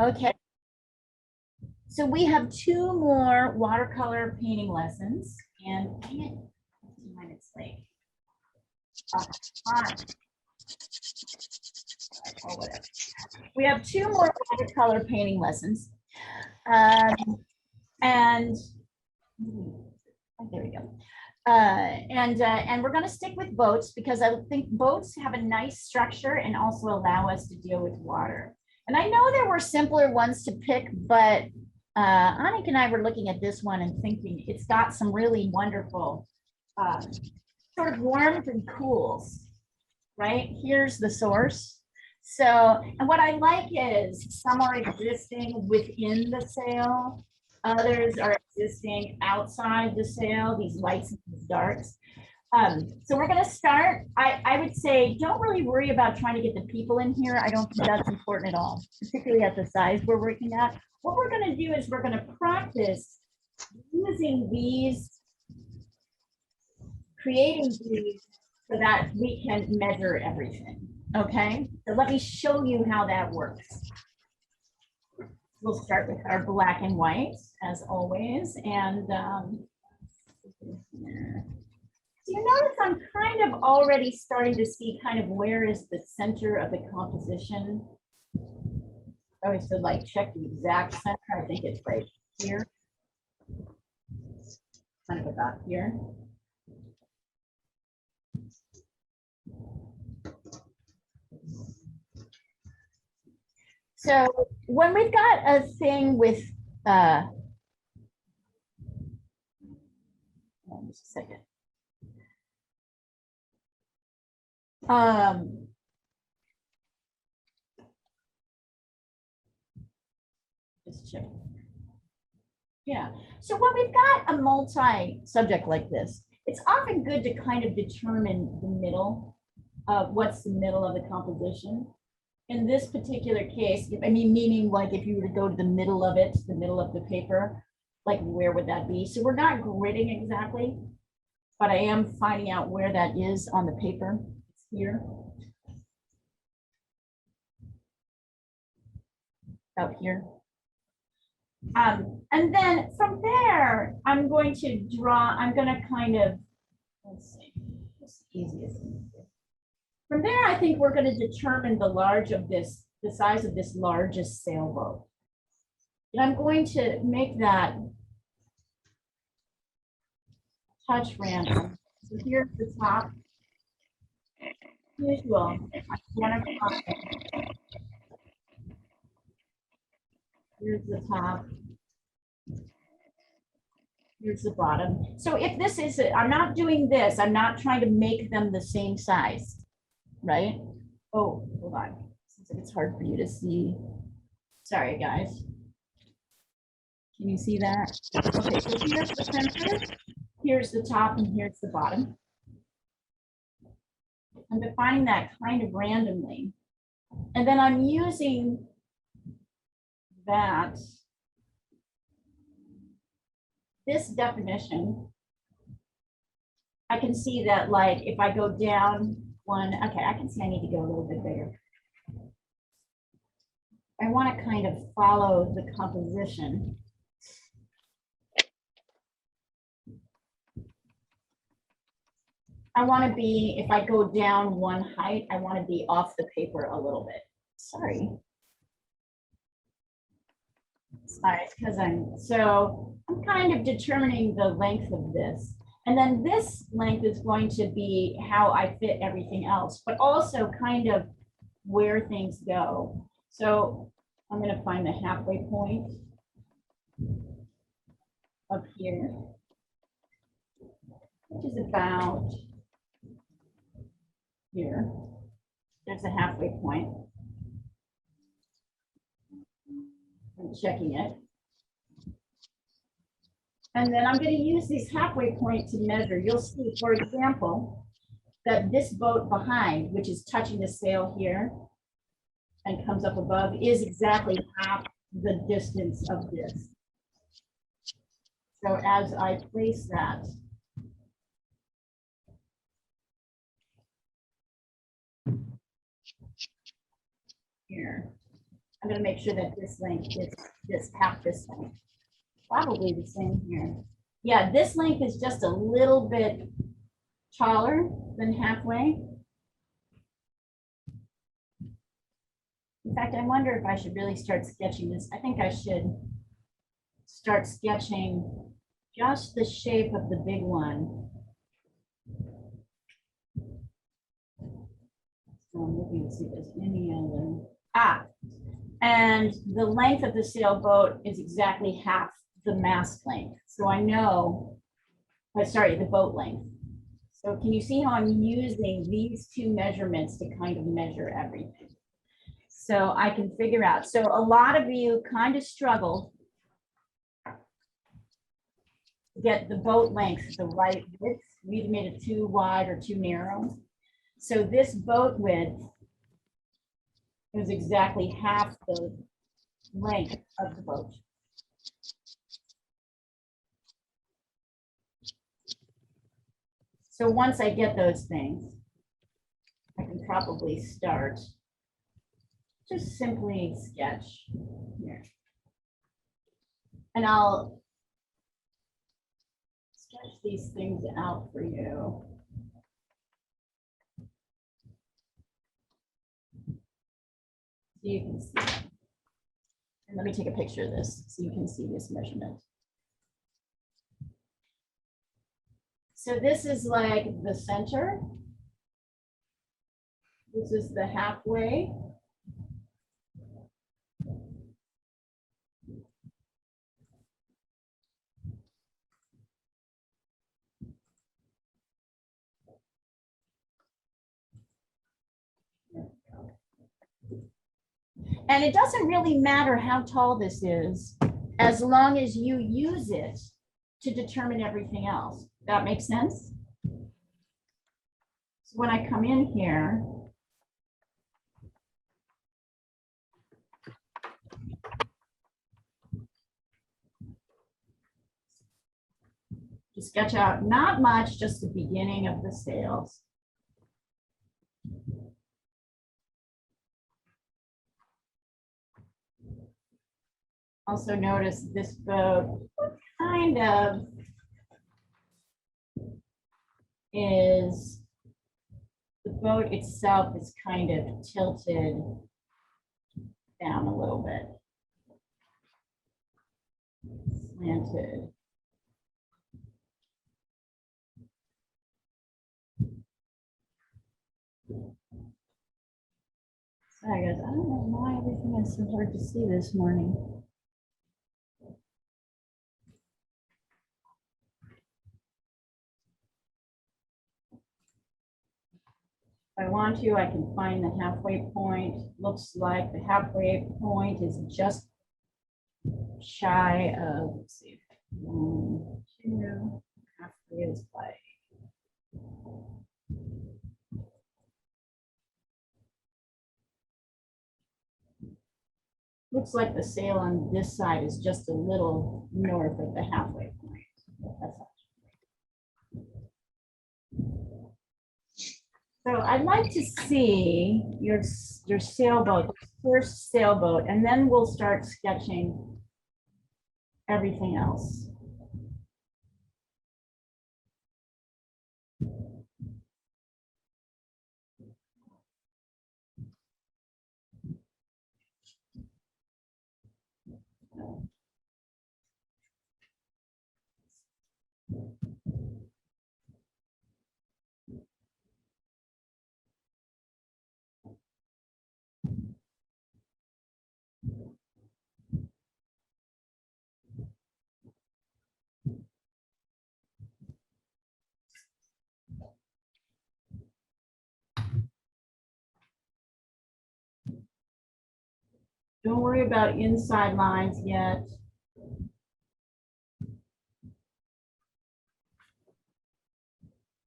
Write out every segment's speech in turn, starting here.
Okay, so we have two more watercolor painting lessons, and dang it, 2 minutes late. Fine. Oh, whatever. We have two more watercolor painting lessons, and there we go. And we're going to stick with boats because I think boats have a nice structure and also allow us to deal with water. And I know there were simpler ones to pick, but Anik and I were looking at this one and thinking it's got some really wonderful sort of warmth and cools, right? Here's the source. So, and what I like is some are existing within the sail. Others are existing outside the sail, these lights and these darks. So we're going to start. I would say don't really worry about trying to get the people in here. I don't think that's important at all, particularly at the size we're working at. What we're going to do is we're going to practice using these, creating these so that we can measure everything. Okay, so let me show you how that works. We'll start with our black and white as always. And so you notice I'm kind of already starting to see kind of where is the center of the composition. I always said like check the exact center. I think it's right here. Kind of about here. So when we've got a thing with just a second. Just check. Yeah. So when we've got a multi-subject like this, it's often good to kind of determine the middle of what's the middle of the composition. In this particular case, I mean, meaning like if you were to go to the middle of it, the middle of the paper, like where would that be? So we're not gridding exactly, but I am finding out where that is on the paper. It's here. Out here. And then from there, I'm going to draw, I'm going to kind of, let's see, what's the easiest thing to do? From there, I think we're going to determine the size of this largest sailboat. And I'm going to make that touch random. So here's the top. Usual. Here's the top. Here's the bottom. So if this is, I'm not doing this. I'm not trying to make them the same size. Right? Oh, hold on. Seems like it's hard for you to see. Sorry, guys. Can you see that? Okay, so here's the center, here's the top, and here's the bottom. I'm defining that kind of randomly. And then I'm using that, this definition. I can see that like if I go down one, okay, I can see I need to go a little bit bigger. I want to kind of follow the composition. I want to be, if I go down one height, I want to be off the paper a little bit. Sorry. Sorry, it's because I'm kind of determining the length of this. And then this length is going to be how I fit everything else, but also kind of where things go. So I'm going to find the halfway point up here, which is about here. There's a halfway point. I'm checking it. And then I'm going to use this halfway point to measure. You'll see, for example, that this boat behind, which is touching the sail here and comes up above, is exactly half the distance of this. So as I place that, here, I'm going to make sure that this length is this half this length. Probably the same here. Yeah, this length is just a little bit taller than halfway. In fact, I wonder if I should really start sketching this. I think I should start sketching just the shape of the big one. So I'm looking to see if there's any other. And the length of the sailboat is exactly half the mast length. So I know, sorry, the boat length. So can you see how I'm using these two measurements to kind of measure everything? So I can figure out. So a lot of you kind of struggled to get the boat length the right width. We either made it too wide or too narrow. So this boat width is exactly half the length of the boat. So once I get those things, I can probably start just simply sketch here. And I'll sketch these things out for you. So you can see it. And let me take a picture of this so you can see this measurement. So this is like the center. This is the halfway. And it doesn't really matter how tall this is, as long as you use it to determine everything else. That makes sense? So when I come in here, to sketch out not much, just the beginning of the sails. Also notice this boat kind of is, the boat itself is kind of tilted down a little bit, slanted. Sorry guys, I don't know why everything is so hard to see this morning. If I want to, I can find the halfway point. Looks like the halfway point is just shy of, let's see, 1, 2, halfway is like, looks like the sail on this side is just a little north of the halfway point. That's so I'd like to see your sailboat, first sailboat, and then we'll start sketching everything else. Don't worry about inside lines yet.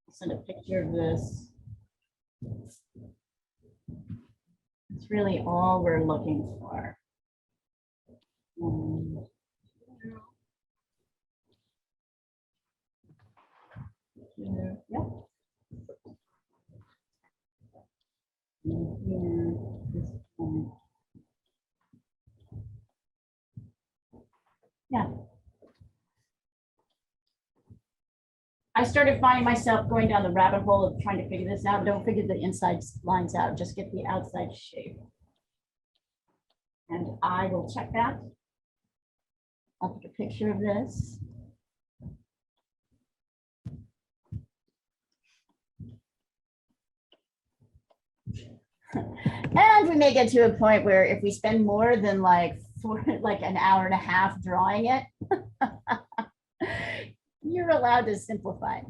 I'll send a picture of this. It's really all we're looking for. Yep. And here, this point. Yeah. I started finding myself going down the rabbit hole of trying to figure this out. Don't figure the inside lines out, just get the outside shape. And I will check that. I'll take a picture of this. And we may get to a point where if we spend more than like an hour and a half drawing it, you're allowed to simplify.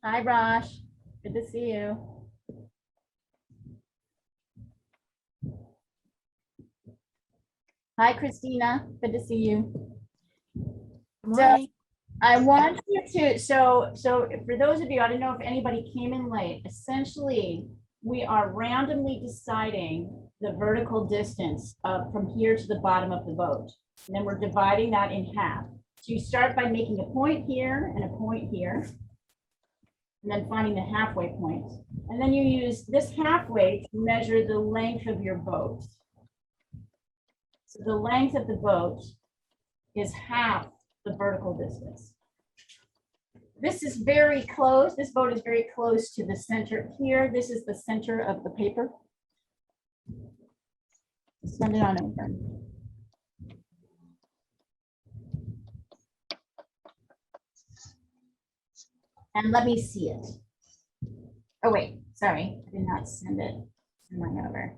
Hi, Rosh. Good to see you. Hi, Christina. Good to see you. So I want you to, so for those of you, I don't know if anybody came in late, essentially, we are randomly deciding the vertical distance from here to the bottom of the boat. And then we're dividing that in half. So you start by making a point here and a point here, and then finding the halfway point. And then you use this halfway to measure the length of your boat. So the length of the boat is half the vertical distance. This is very close. This boat is very close to the center here. This is the center of the paper. Send it on over. And let me see it. Oh, wait, sorry, I did not send it. Send mine over.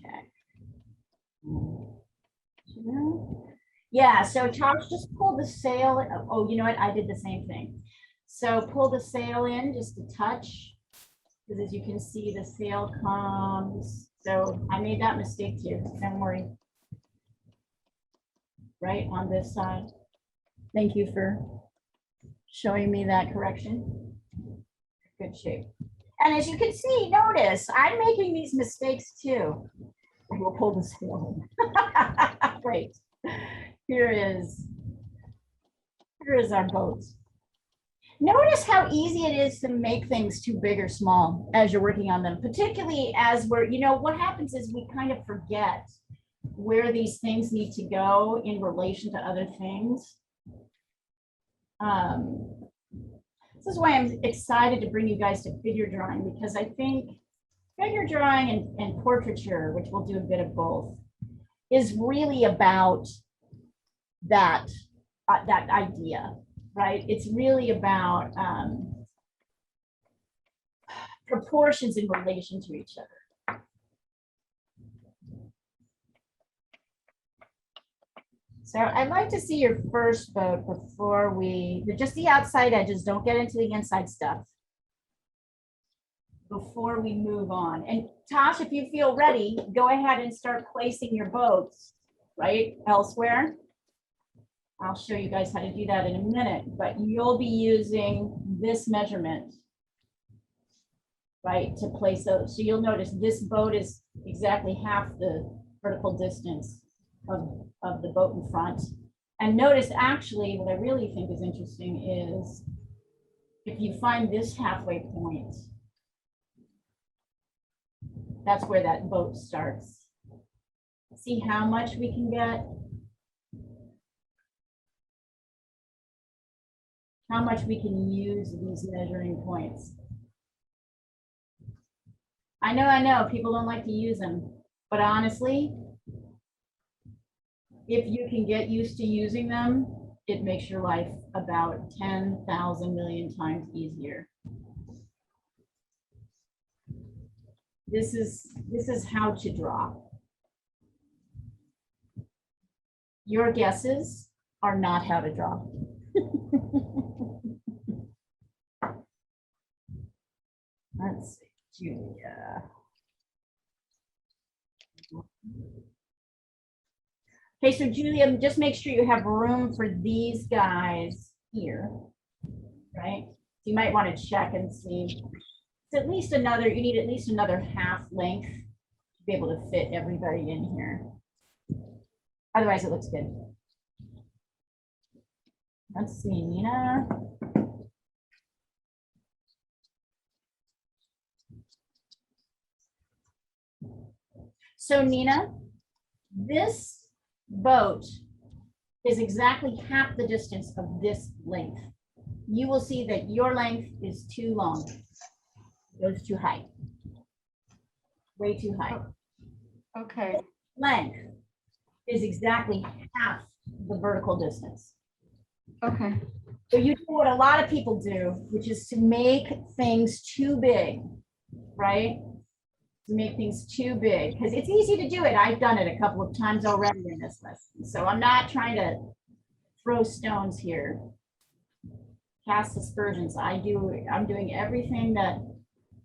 Check. Yeah, so Tosh just pull the sail. Oh, you know what? I did the same thing. So pull the sail in just a touch, because as you can see, the sail comes. So I made that mistake too. Don't worry. Right on this side. Thank you for showing me that correction. Good shape. And as you can see, notice I'm making these mistakes too. We'll pull the sail in. Great. Here is our boat. Notice how easy it is to make things too big or small as you're working on them, particularly as we're, you know, what happens is we kind of forget where these things need to go in relation to other things. This is why I'm excited to bring you guys to figure drawing, because I think figure drawing and portraiture, which we'll do a bit of both, is really about that idea, right? It's really about proportions in relation to each other. So I'd like to see your first boat before just the outside edges, don't get into the inside stuff, before we move on. And Tosh, if you feel ready, go ahead and start placing your boats right elsewhere. I'll show you guys how to do that in a minute, but you'll be using this measurement, right, to place those. So you'll notice this boat is exactly half the vertical distance of the boat in front. And notice, actually, what I really think is interesting is if you find this halfway point, that's where that boat starts. See how much we can get? How much we can use these measuring points. I know, people don't like to use them, but honestly, if you can get used to using them, it makes your life about 10,000 million times easier. This is how to draw. Your guesses are not how to draw. Let's see, Julia. Okay, so Julia, just make sure you have room for these guys here, right? You might want to check and see. It's at least another, you need at least another half length to be able to fit everybody in here. Otherwise, it looks good. Let's see, Nina. So Nina, this boat is exactly half the distance of this length. You will see that your length is too long. It goes too high. Way too high. Okay. Length is exactly half the vertical distance. Okay. So you do what a lot of people do, which is to make things too big, right? To make things too big, because it's easy to do it. I've done it a couple of times already in this lesson. So I'm not trying to throw stones here, cast aspersions. I'm doing everything that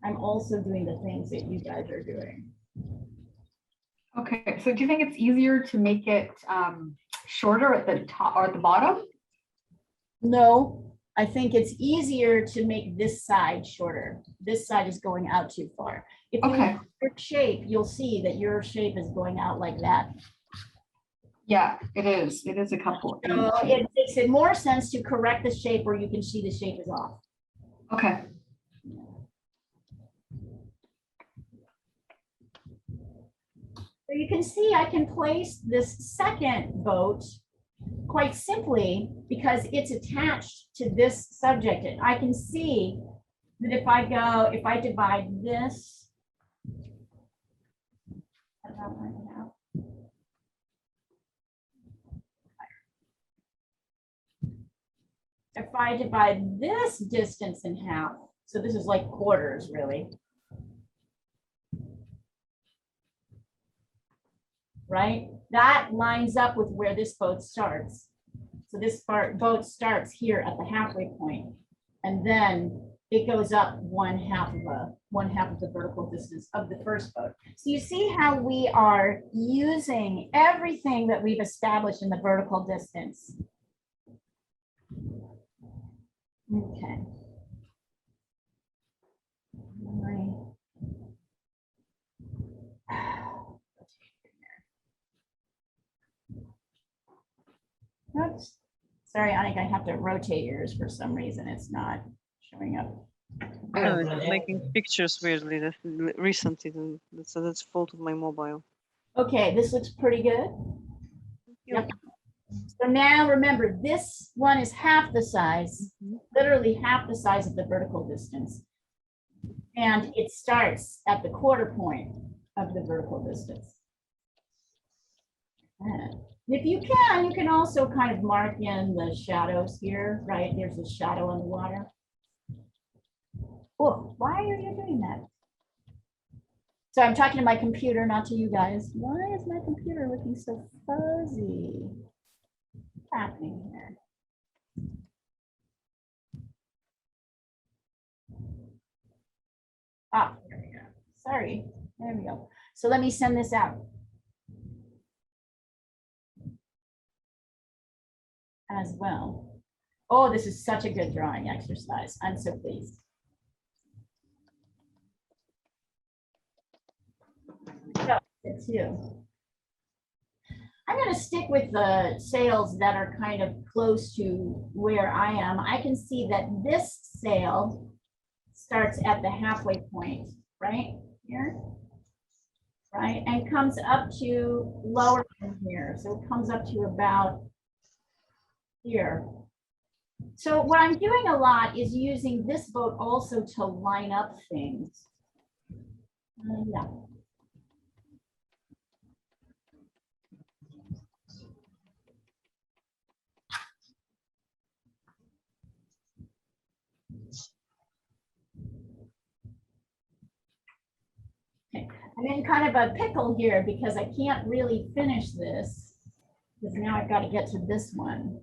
I'm also doing the things that you guys are doing. Okay. So do you think it's easier to make it shorter at the top or at the bottom? No, I think it's easier to make this side shorter. This side is going out too far. If you look at your shape, you'll see that your shape is going out like that. Yeah, it is. It is a couple. So it makes it more sense to correct the shape where you can see the shape is off. Okay. So you can see I can place this second boat quite simply because it's attached to this subject. And I can see that if I divide this, if I divide this distance in half, so this is like quarters really, right? That lines up with where this boat starts. So this boat starts here at the halfway point, and then it goes up one half of the vertical distance of the first boat. So you see how we are using everything that we've established in the vertical distance. Okay. Oops. Sorry, Anik, I have to rotate yours for some reason. It's not showing up. No, it's making pictures weirdly recently. So that's fault of my mobile. Okay, this looks pretty good. Yep. So now remember, this one is half the size, literally half the size of the vertical distance. And it starts at the quarter point of the vertical distance. And if you can also kind of mark in the shadows here, right? There's a shadow on the water. Oh, why are you doing that? So I'm talking to my computer, not to you guys. Why is my computer looking so fuzzy? What's happening here? Ah, there we go. Sorry, there we go. So let me send this out. As well. Oh, this is such a good drawing exercise. I'm so pleased. So, I'm going to stick with the sails that are kind of close to where I am. I can see that this sail starts at the halfway point, right here, right, and comes up to lower than here. So it comes up to about here. So what I'm doing a lot is using this boat also to line up things. Yeah. Okay. I'm in kind of a pickle here because I can't really finish this because now I've got to get to this one.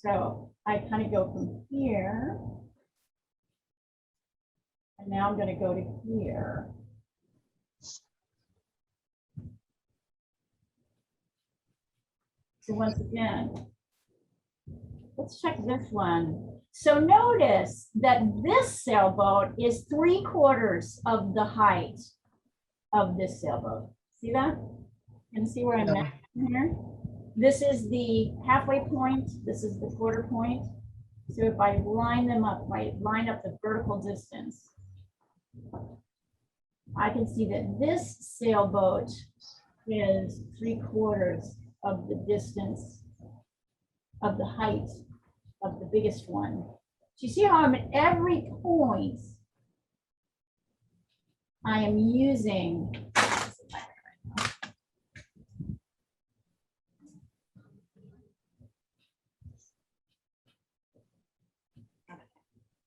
So I kind of go from here, and now I'm going to go to here. So once again, let's check this one. So notice that this sailboat is 3/4 of the height of this sailboat. See that? You can see where I'm at here. This is the halfway point. This is the quarter point. So if I line them up, I line up the vertical distance. I can see that this sailboat is 3/4 of the distance of the height of the biggest one. So you see how I'm at every point I am using.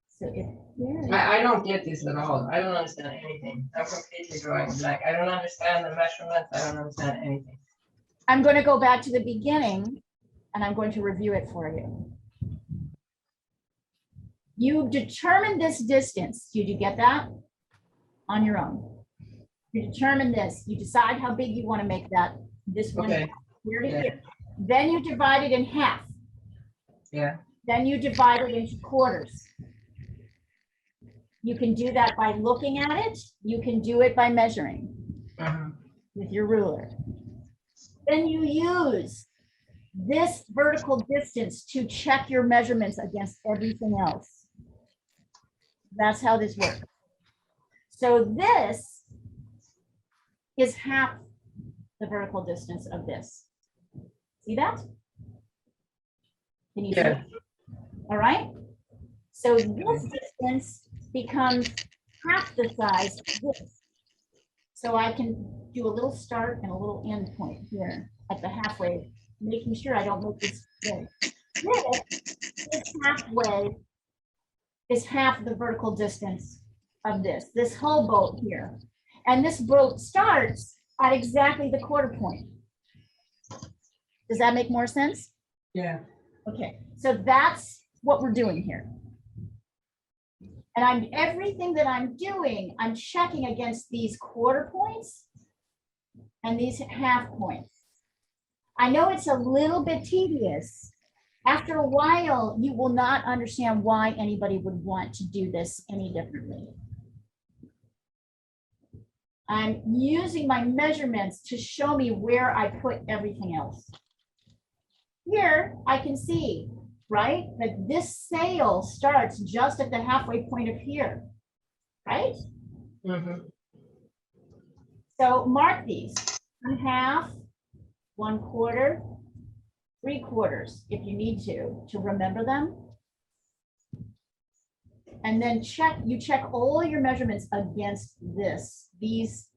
So if there, I don't get this at all. I don't understand anything. I'm completely drawing blank. I don't understand the measurements. I don't understand anything. I'm going to go back to the beginning and I'm going to review it for you. You determine this distance. Did you get that? On your own. You determine this. You decide how big you want to make that. This one Okay. here to Yeah. here. Then you divide it in half. Yeah. Then you divide it into quarters. You can do that by looking at it. You can do it by measuring with your ruler. Then you use this vertical distance to check your measurements against everything else. That's how this works. So this is half the vertical distance of this. See that? Can you see Yeah. it? All right. So this distance becomes half the size of this. So I can do a little start and a little end point here at the halfway, making sure I don't make this big. This halfway is half the vertical distance of this whole boat here. And this boat starts at exactly the quarter point. Does that make more sense? Yeah. Okay, so that's what we're doing here. And everything that I'm doing, I'm checking against these quarter points and these half points. I know it's a little bit tedious. After a while, you will not understand why anybody would want to do this any differently. I'm using my measurements to show me where I put everything else. Here, I can see, right, that this sail starts just at the halfway point of here, right? So mark these, 1/2, 1/4, 3/4, if you need to remember them. And then you check all your measurements against these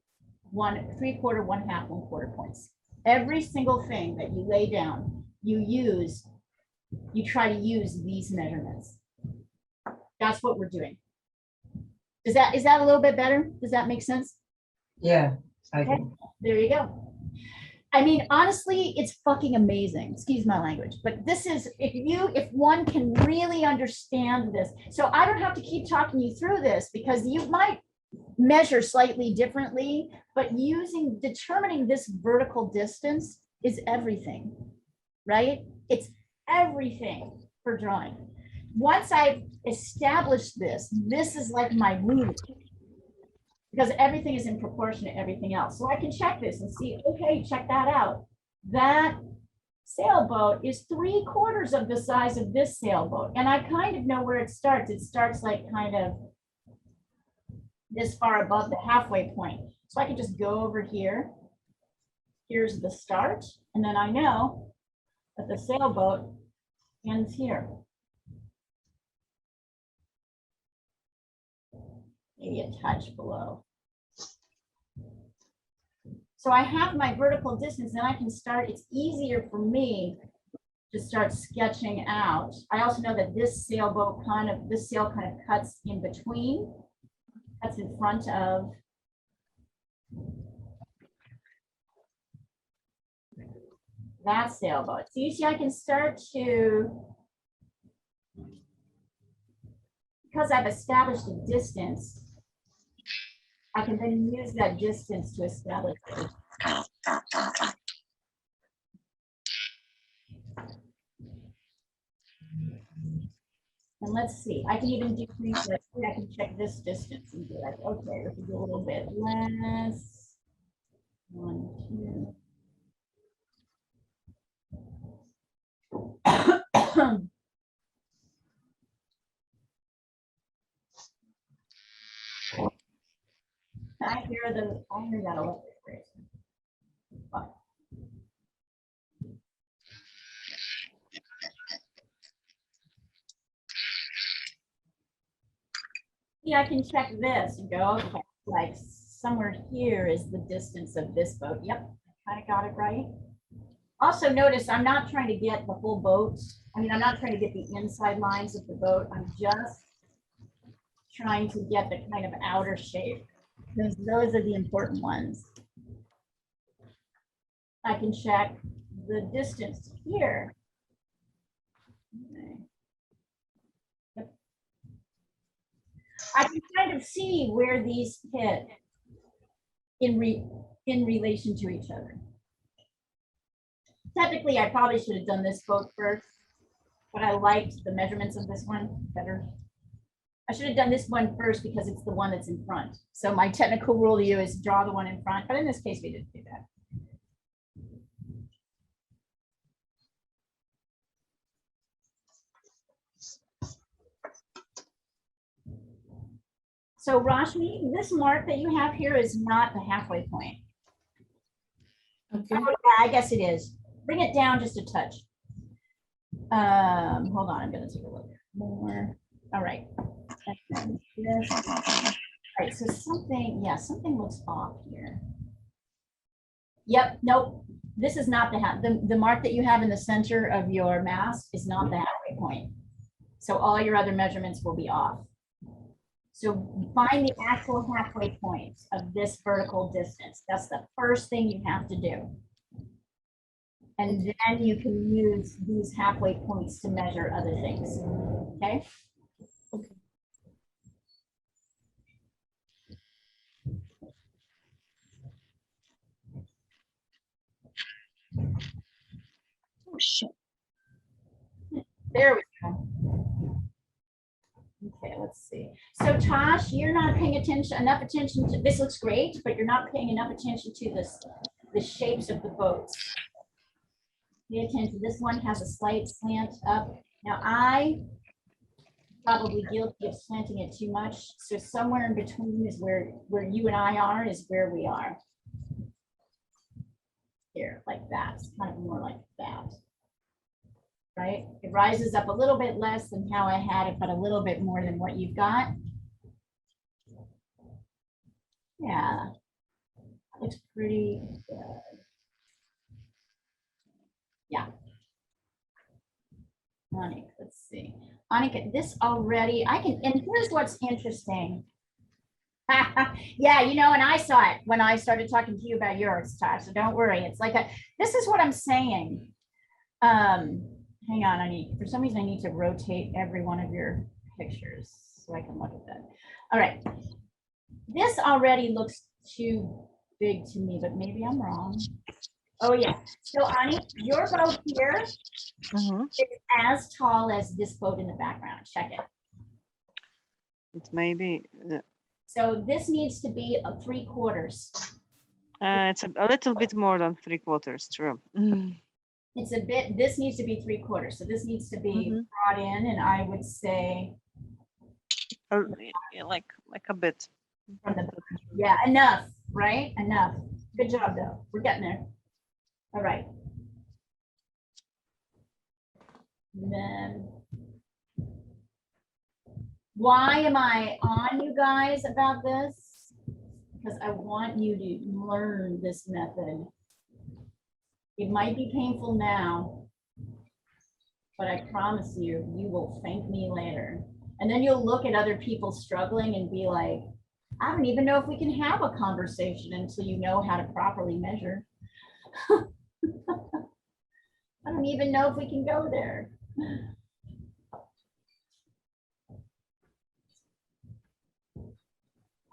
3/4, 1/2, 1/4 points. Every single thing that you lay down, you try to use these measurements. That's what we're doing. Is that a little bit better? Does that make sense? Yeah. Okay, there you go. I mean, honestly, it's fucking amazing. Excuse my language, but this is, if one can really understand this. So I don't have to keep talking you through this because you might measure slightly differently, but determining this vertical distance is everything, right? It's everything for drawing. Once I've established this is like my root, because everything is in proportion to everything else. So I can check this and see, okay, check that out. That sailboat is 3/4 of the size of this sailboat. And I kind of know where it starts. It starts like kind of this far above the halfway point. So I can just go over here. Here's the start. And then I know that the sailboat ends here. Maybe a touch below. So I have my vertical distance and I can start, it's easier for me to start sketching out. I also know that this sail kind of cuts in between, cuts in front of that sailboat. So you see, I can start to, because I've established a distance, I can then use that distance to establish it. And let's see, I can even do things like, I can check this distance and be like, okay, let's do a little bit less. 1, 2. I hear that electric race. Fine. Yeah, I can check this and go, okay, like somewhere here is the distance of this boat. Yep, kind of got it right. Also notice I'm not trying to get the whole boat. I mean, I'm not trying to get the inside lines of the boat. I'm just trying to get the kind of outer shape, because those are the important ones. I can check the distance here. Okay. Yep. I can kind of see where these hit in relation to each other. Technically, I probably should have done this boat first, but I liked the measurements of this one better. I should have done this one first because it's the one that's in front. So my technical rule to you is draw the one in front, but in this case, we didn't do that. So Rashmi, this mark that you have here is not the halfway point. Okay. Oh, yeah, I guess it is. Bring it down just a touch. Hold on, I'm gonna take a look more. All right. And then this. All right, so something, yeah, something looks off here. Yep, nope. This is not the mark that you have in the center of your mast is not the halfway point. So all your other measurements will be off. So find the actual halfway point of this vertical distance. That's the first thing you have to do. And then you can use these halfway points to measure other things. Okay? Okay. Oh, shit. There we go. Okay, let's see. So Tosh, you're not paying enough attention to, this looks great, but you're not paying enough attention to the shapes of the boats. Pay attention, this one has a slight slant up. Now I probably guilty of slanting it too much. So somewhere in between is where you and I are, is where we are. Here, like that, it's kind of more like that. Right? It rises up a little bit less than how I had it, but a little bit more than what you've got. Yeah, that looks pretty good. Yeah. Anik, let's see. Anik, this already, I can, and here's what's interesting. Yeah, you know, and I saw it when I started talking to you about yours, Tosh, so don't worry. It's like this is what I'm saying. Hang on, for some reason I need to rotate every one of your pictures so I can look at that. All right. This already looks too big to me, but maybe I'm wrong. Oh yeah. So Ani, your boat here is as tall as this boat in the background. Check it. It may be. So this needs to be a 3/4. It's a little bit more than 3/4. True. It's a bit. This needs to be 3/4. So this needs to be brought in, and I would say, like a bit. From the, yeah, enough, right? Enough. Good job, though. We're getting there. All right. And then, why am I on you guys about this? Because I want you to learn this method. It might be painful now, but I promise you, you will thank me later. And then you'll look at other people struggling and be like, I don't even know if we can have a conversation until you know how to properly measure. I don't even know if we can go there.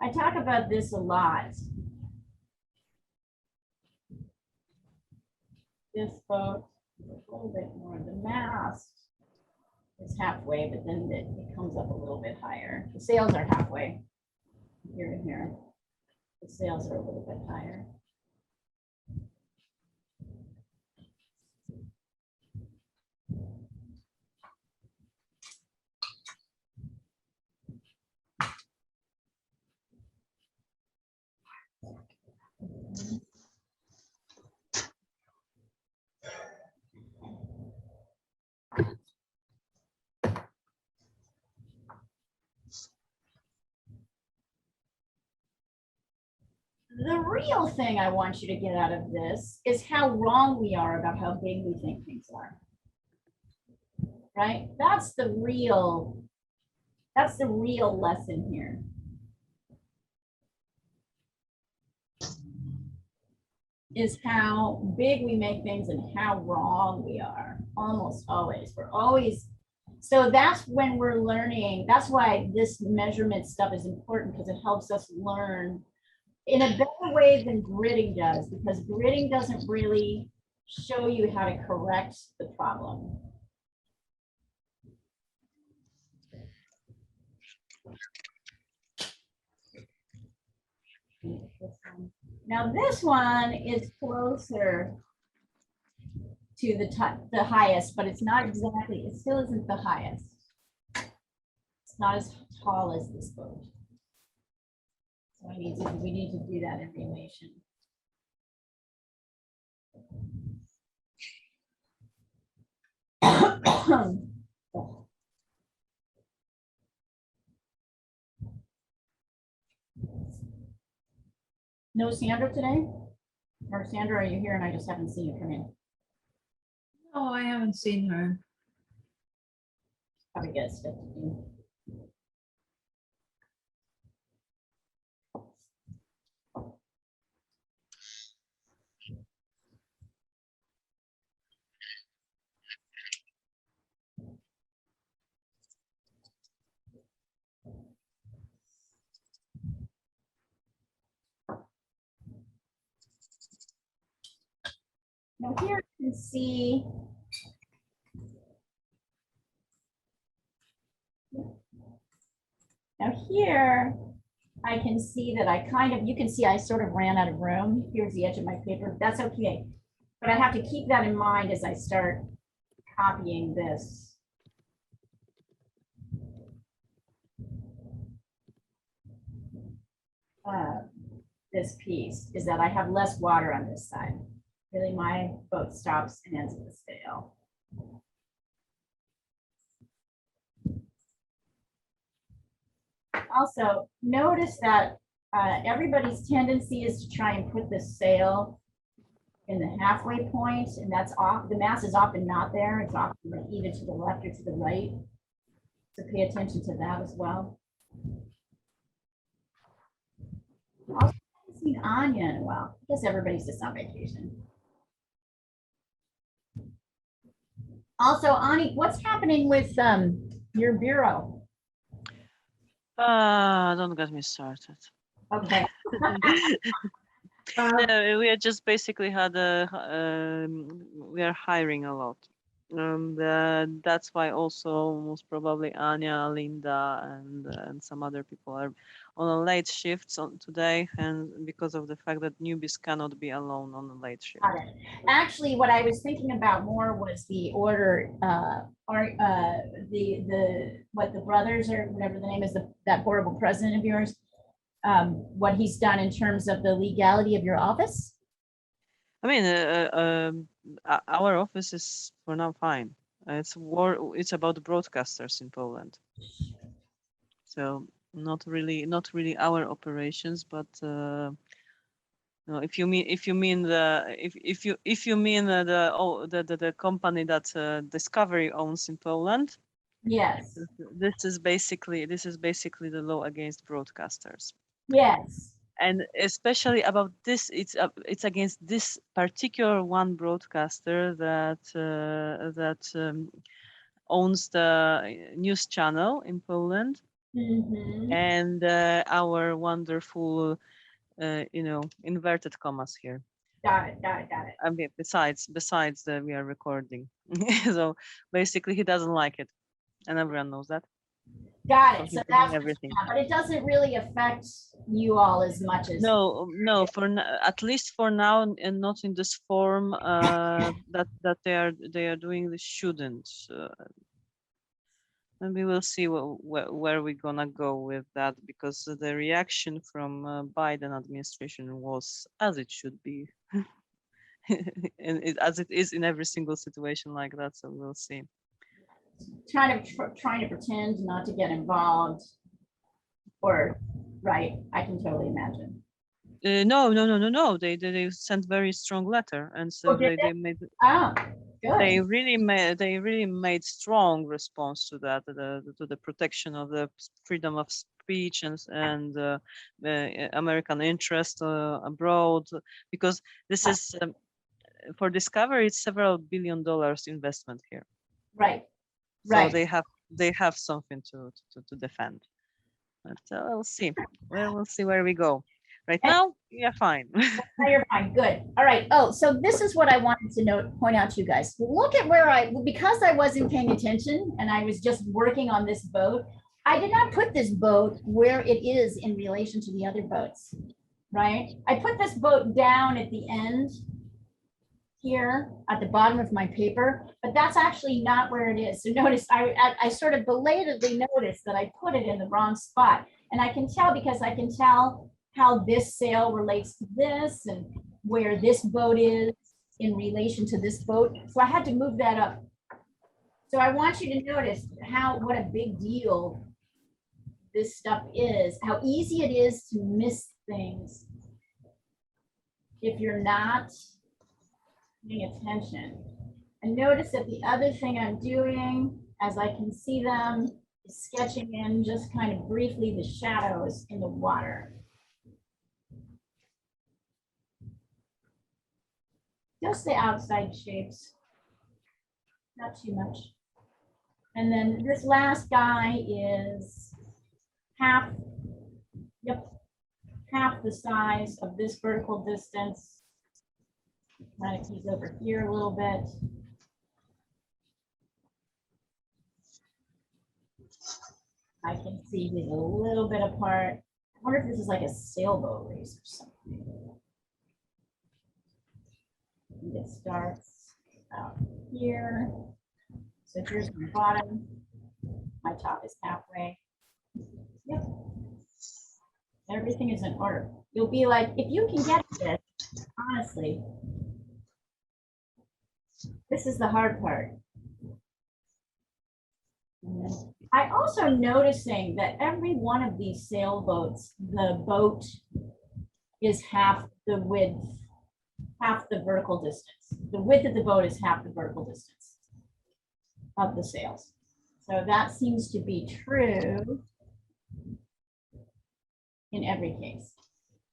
I talk about this a lot. This boat is a little bit more. The mast is halfway, but then it comes up a little bit higher. The sails are halfway here and here. The sails are a little bit higher. the real thing I want you to get out of this is how wrong we are about how big we think things are. Right? That's the real lesson here. Is how big we make things and how wrong we are almost always. We're always, so that's when we're learning. That's why this measurement stuff is important, because it helps us learn in a better way than gridding does, because gridding doesn't really show you how to correct the problem. Now this one is closer to the highest, but it's not exactly, it still isn't the highest. It's not as tall as this boat. So we need to do that in relation. No Sandra today? Or Sandra, are you here and I just haven't seen you come in? No, I haven't seen her. Probably get stuff to do. Now here you can see now here I can see that I kind of, you can see I sort of ran out of room. Here's the edge of my paper. That's okay. But I have to keep that in mind as I start copying this. This piece is that I have less water on this side. Really, my boat stops and ends at the sail. Also, notice that everybody's tendency is to try and put the sail in the halfway point, and that's off. The mast is often not there. It's often either to the left or to the right. So pay attention to that as well. Also, I haven't seen Anya in a while. I guess everybody's just on vacation. Also, Ani, what's happening with your bureau? Don't get me started. Okay. No, we are just basically had we are hiring a lot. That's why also most probably Anya, Linda, and some other people are on a late shifts on today, and because of the fact that newbies cannot be alone on a late shift. Got it. Actually, what I was thinking about more was the order, what the brothers or whatever the name is, that horrible president of yours, what he's done in terms of the legality of your office. I mean, our office is for now fine. It's about broadcasters in Poland. So not really our operations, but no, if you mean the company that Discovery owns in Poland. Yes. This is basically the law against broadcasters. Yes. And especially about this, it's against this particular one broadcaster that owns the news channel in Poland, and our wonderful, inverted commas here. Got it. I mean, besides that we are recording, so basically he doesn't like it, and everyone knows that. Got it. So So that's everything. but it doesn't really affect you all as much as No, at least for now, and not in this form that they are doing. This shouldn't. And we will see where we're gonna go with that, because the reaction from Biden administration was as it should be, and as it is in every single situation like that. So we'll see. trying to pretend not to get involved, or right, I can totally imagine. No. They sent very strong letter, and so Oh, did they made Oh, they good. really made strong response to that, to the protection of the freedom of speech and American interest abroad, because this is for Discovery, it's several $billion investment here. Right. So Right. they have something to defend. But we'll see. We'll see where we go. Right now, yeah, fine. No, you're fine. Good. All right. Oh, so this is what I wanted to point out to you guys. Look at where because I wasn't paying attention and I was just working on this boat, I did not put this boat where it is in relation to the other boats, right? I put this boat down at the end here at the bottom of my paper, but that's actually not where it is. So notice I sort of belatedly noticed that I put it in the wrong spot. And I can tell because I can tell how this sail relates to this and where this boat is in relation to this boat. So I had to move that up. So I want you to notice what a big deal this stuff is, how easy it is to miss things if you're not paying attention. And notice that the other thing I'm doing, as I can see them, is sketching in just kind of briefly the shadows in the water. Just the outside shapes, not too much. And then this last guy is half the size of this vertical distance. Try to keep over here a little bit. I can see these a little bit apart. I wonder if this is like a sailboat race or something. It starts out here. So here's my bottom. My top is halfway. Yep. Everything is in order. You'll be like, if you can get this, honestly, this is the hard part. I also noticing that every one of these sailboats, the boat is half the width, half the vertical distance. The width of the boat is half the vertical distance of the sails. So that seems to be true in every case.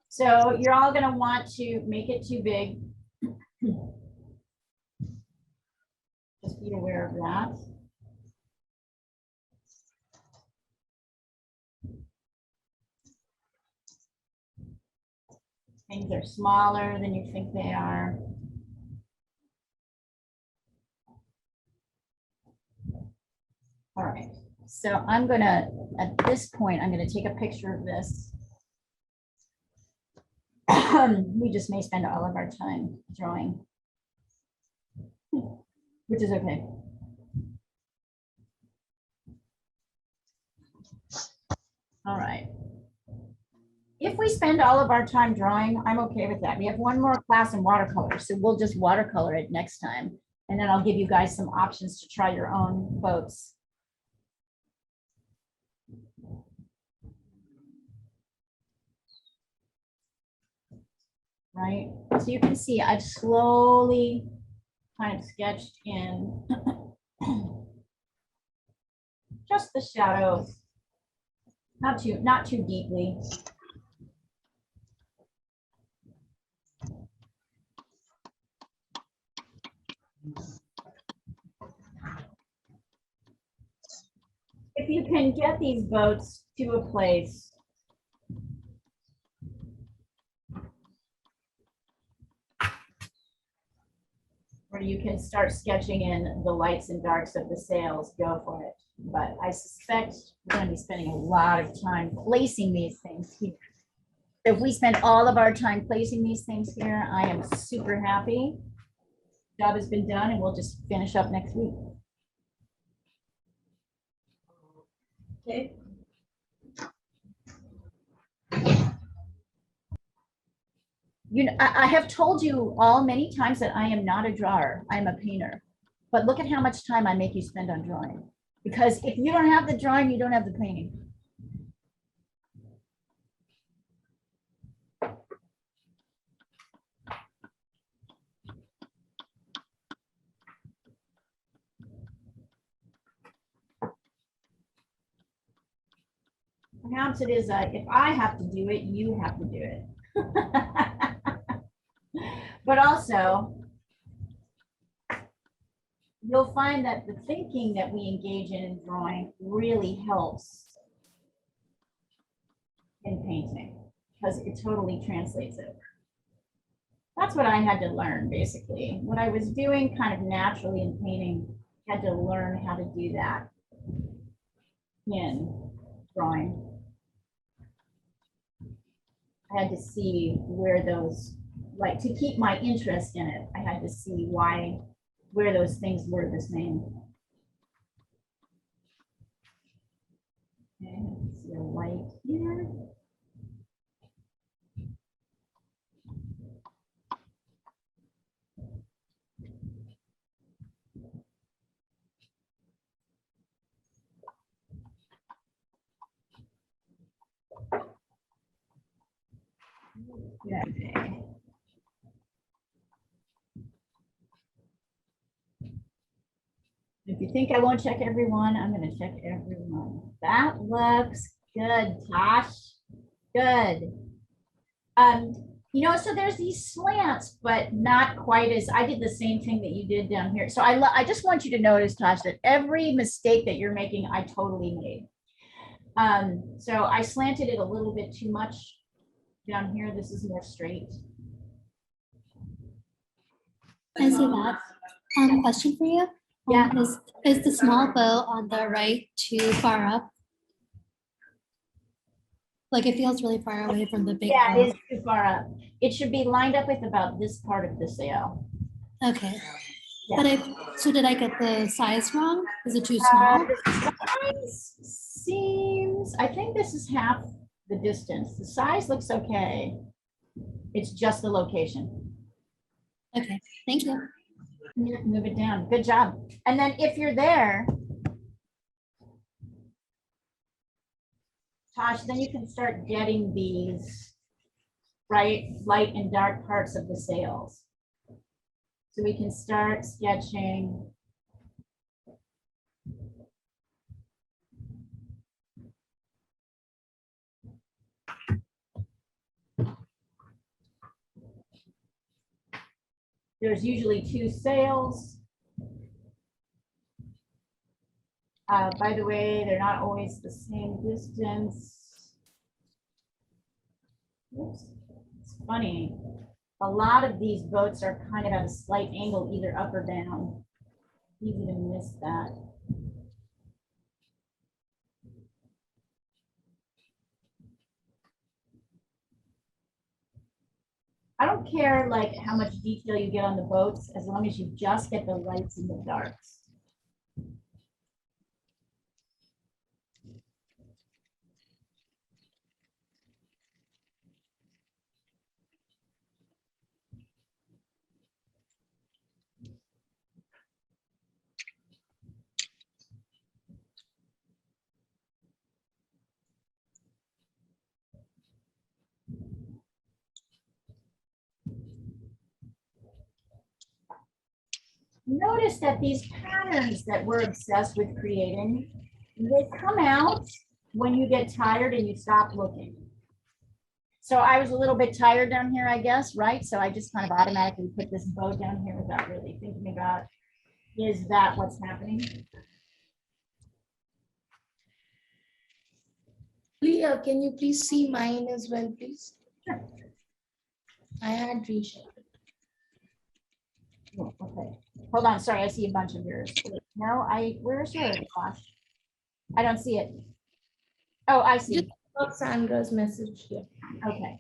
So you're all going to want to make it too big. Just be aware of that. Things are smaller than you think they are. All right, so I'm gonna, at this point, I'm gonna take a picture of this. We just may spend all of our time drawing, which is okay. All right. If we spend all of our time drawing, I'm okay with that. We have one more class in watercolor, so we'll just watercolor it next time. And then I'll give you guys some options to try your own boats. Right, so you can see I've slowly kind of sketched in just the shadows, not too deeply. If you can get these boats to a place where you can start sketching in the lights and darks of the sails, go for it. But I suspect we're going to be spending a lot of time placing these things here. If we spend all of our time placing these things here, I am super happy. Job has been done and we'll just finish up next week. Okay. You know, I have told you all many times that I am not a drawer, I'm a painter. But look at how much time I make you spend on drawing. Because if you don't have the drawing, you don't have the painting. counts it as a, if I have to do it, you have to do it. But also, you'll find that the thinking that we engage in drawing really helps in painting because it totally translates it. That's what I had to learn, basically. What I was doing kind of naturally in painting, had to learn how to do that in drawing. I had to see where those, like, to keep my interest in it, I had to see why, where those things were the same. Okay, let's see a light here. Okay. If you think I won't check everyone, I'm going to check everyone. That looks good, Tosh. Good. You know, so there's these slants, but not quite as, I did the same thing that you did down here. So I just want you to notice, Tosh, that every mistake that you're making, I totally made. So I slanted it a little bit too much down here. This is more straight. I see that. Question for you. Yeah. Is the small bow on the right too far up? Like it feels really far away from the big Yeah, bow. it is too far up. It should be lined up with about this part of the sail. Okay. Yeah. But so did I get the size wrong? Is it too small? The size seems, I think this is half the distance. The size looks okay. It's just the location. Okay, thank you. Move it down. Good job. And then if you're there, Tosh, then you can start getting these, right, light and dark parts of the sails. So we can start sketching. There's usually two sails. By the way, they're not always the same distance. Oops. It's funny. A lot of these boats are kind of at a slight angle, either up or down. Easy to miss that. I don't care like how much detail you get on the boats, as long as you just get the lights and the darks. Notice that these patterns that we're obsessed with creating, they come out when you get tired and you stop looking. So I was a little bit tired down here, I guess, right? So I just kind of automatically put this bow down here without really thinking about, is that what's happening? Leah, can you please see mine as well, please? Sure. I had reshared. Oh, okay. Hold on, sorry, I see a bunch of yours. No, where's yours, Josh? I don't see it. Oh, I see. Just got Sandra's message here. Okay.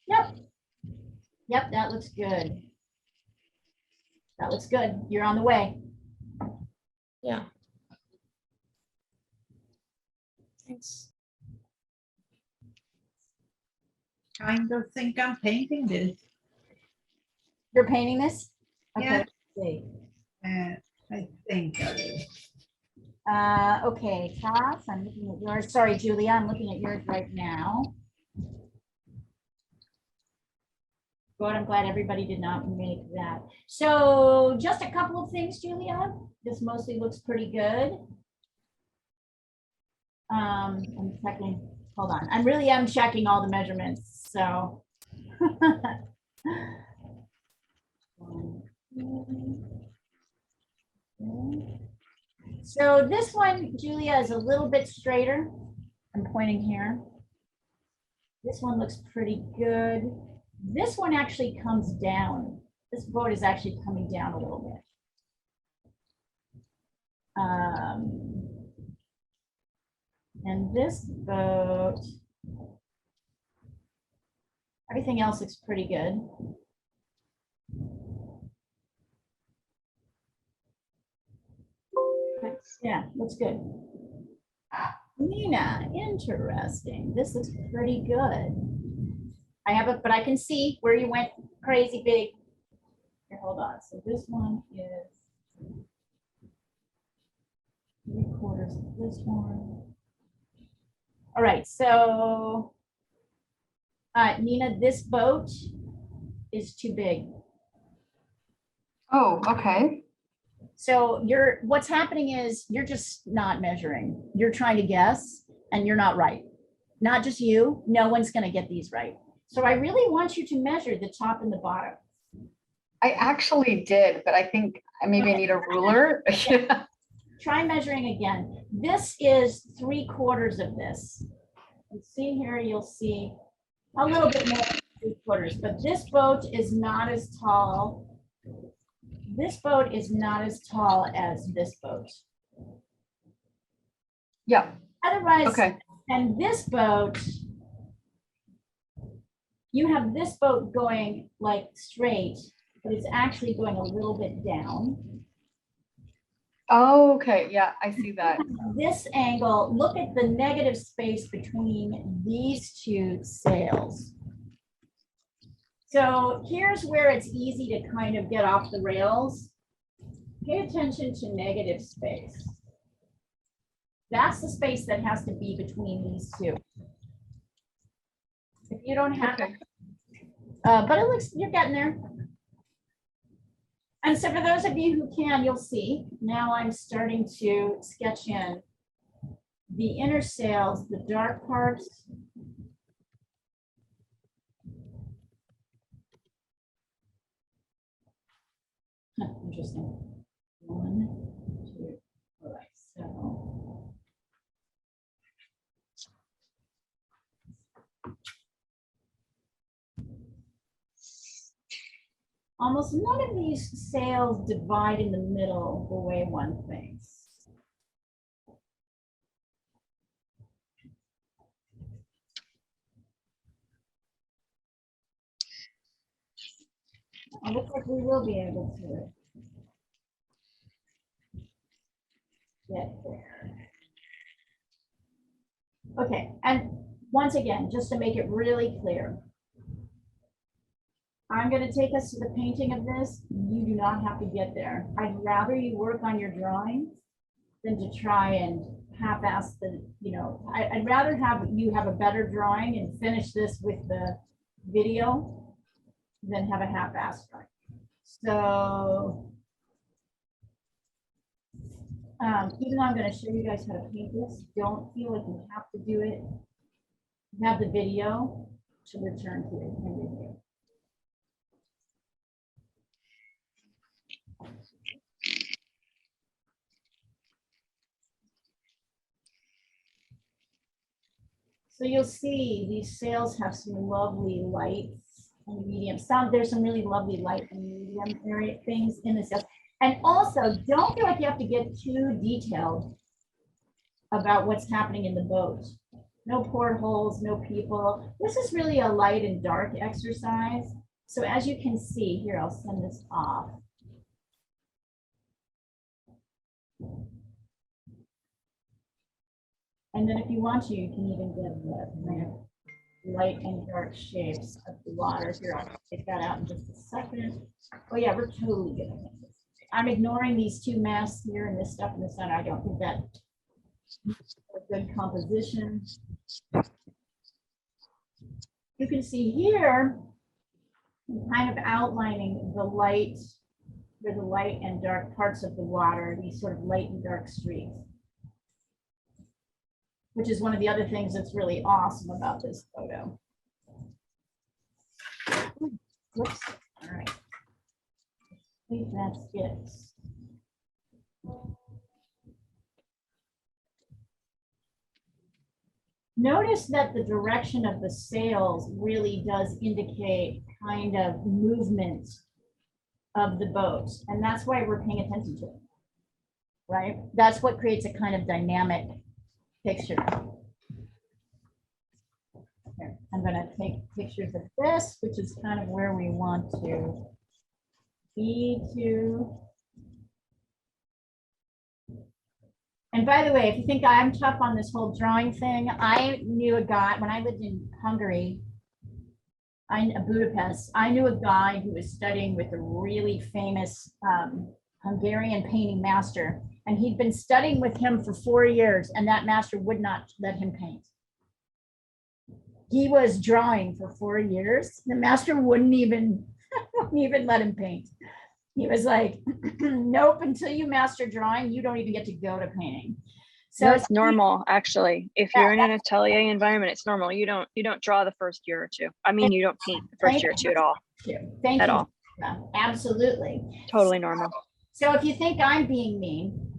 Yep. Yep, that looks good. That looks good. You're on the way. Yeah. Thanks. Kind of think I'm painting this. You're painting this? Okay. Yeah. Let's see. I think I will. Okay, Tosh, I'm looking at yours. Sorry, Julia, I'm looking at yours right now. Good, I'm glad everybody did not make that. So just a couple of things, Julia. This mostly looks pretty good. I'm checking, hold on. I really am checking all the measurements, so. So this one, Julia, is a little bit straighter. I'm pointing here. This one looks pretty good. This one actually comes down. This boat is actually coming down a little bit. And this boat, everything else looks pretty good. Yeah, looks good. Nina, interesting. This looks pretty good. I have it, but I can see where you went crazy big. Here, hold on. So this one is 3/4 of this one. All right, so Nina, this boat is too big. Oh, okay. So what's happening is you're just not measuring. You're trying to guess and you're not right. Not just you, no one's gonna get these right. So I really want you to measure the top and the bottom. I actually did, but I think maybe I need a ruler. Yeah. Try measuring again. This is 3/4 of this. And see here, you'll see a little bit more than 3/4, but this boat is not as tall. This boat is not as tall as this boat. Yeah. Otherwise, Okay. and this boat, you have this boat going like straight, but it's actually going a little bit down. Oh, okay. Yeah, I see that. This angle, look at the negative space between these two sails. So here's where it's easy to kind of get off the rails. Pay attention to negative space. That's the space that has to be between these two. If you don't have, Okay. but it looks, you're getting there. And so for those of you who can, you'll see, now I'm starting to sketch in the inner sails, the dark parts. Interesting. 1, 2, all right, so. Almost none of these sails divide in the middle the way one thinks. It looks like we will be able to get there. Okay, and once again, just to make it really clear, I'm going to take us to the painting of this. You do not have to get there. I'd rather you work on your drawing than to try and half-ass the, I'd rather you have a better drawing and finish this with the video than have a half-ass drawing. So even though I'm going to show you guys how to paint this, don't feel like you have to do it. You have the video to return to it and review. So you'll see these sails have some lovely lights and medium. There's some really lovely light and medium area things in the sails. And also, don't feel like you have to get too detailed about what's happening in the boat. No portholes, no people. This is really a light and dark exercise. So as you can see here, I'll send this off. And then if you want to, you can even get the kind of light and dark shapes of the water. Here, I'll take that out in just a second. Oh yeah, we're totally good at this. I'm ignoring these two masks here and this stuff in the center. I don't think that's a good composition. You can see here, I'm kind of outlining the light, the light and dark parts of the water, these sort of light and dark streaks. which is one of the other things that's really awesome about this photo. Whoops, all right. I think that's it. Notice that the direction of the sails really does indicate kind of movement of the boat. And that's why we're paying attention to it, right? That's what creates a kind of dynamic picture. Here, I'm gonna take pictures of this, which is kind of where we want to be to. And by the way, if you think I'm tough on this whole drawing thing, I knew a guy, when I lived in Hungary, Budapest, I knew a guy who was studying with a really famous Hungarian painting master. And he'd been studying with him for 4 years, and that master would not let him paint. He was drawing for 4 years. The master wouldn't even let him paint. He was like, nope, until you master drawing, you don't even get to go to painting. So That's normal, actually. If you're in an atelier environment, it's normal. You don't draw the first year or two. I mean, you don't paint the first year or two at all. Thank At you. all. Absolutely. Totally normal. So if you think I'm being mean,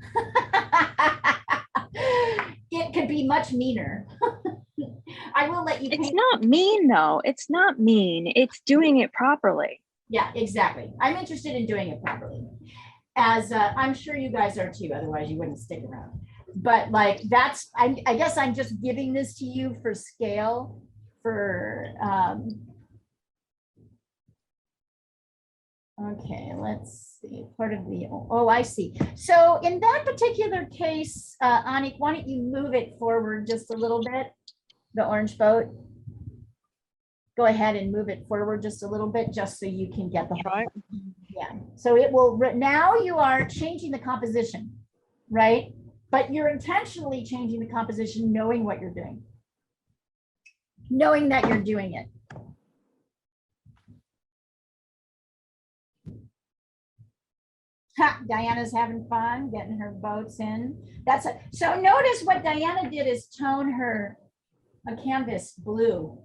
it could be much meaner. I will let you It's paint. not mean though. It's not mean. It's doing it properly. Yeah, exactly. I'm interested in doing it properly. As I'm sure you guys are too, otherwise you wouldn't stick around. But like that's, I guess I'm just giving this to you for scale, for, okay, let's see, part of the, oh, I see. So in that particular case, Anik, why don't you move it forward just a little bit, the orange boat? Go ahead and move it forward just a little bit, just so you can get the whole. Right. Yeah, so it will, now you are changing the composition, right? But you're intentionally changing the composition, knowing what you're doing. Knowing that you're doing it. Ha, Diana's having fun, getting her boats in. That's it. So notice what Diana did is tone her a canvas blue.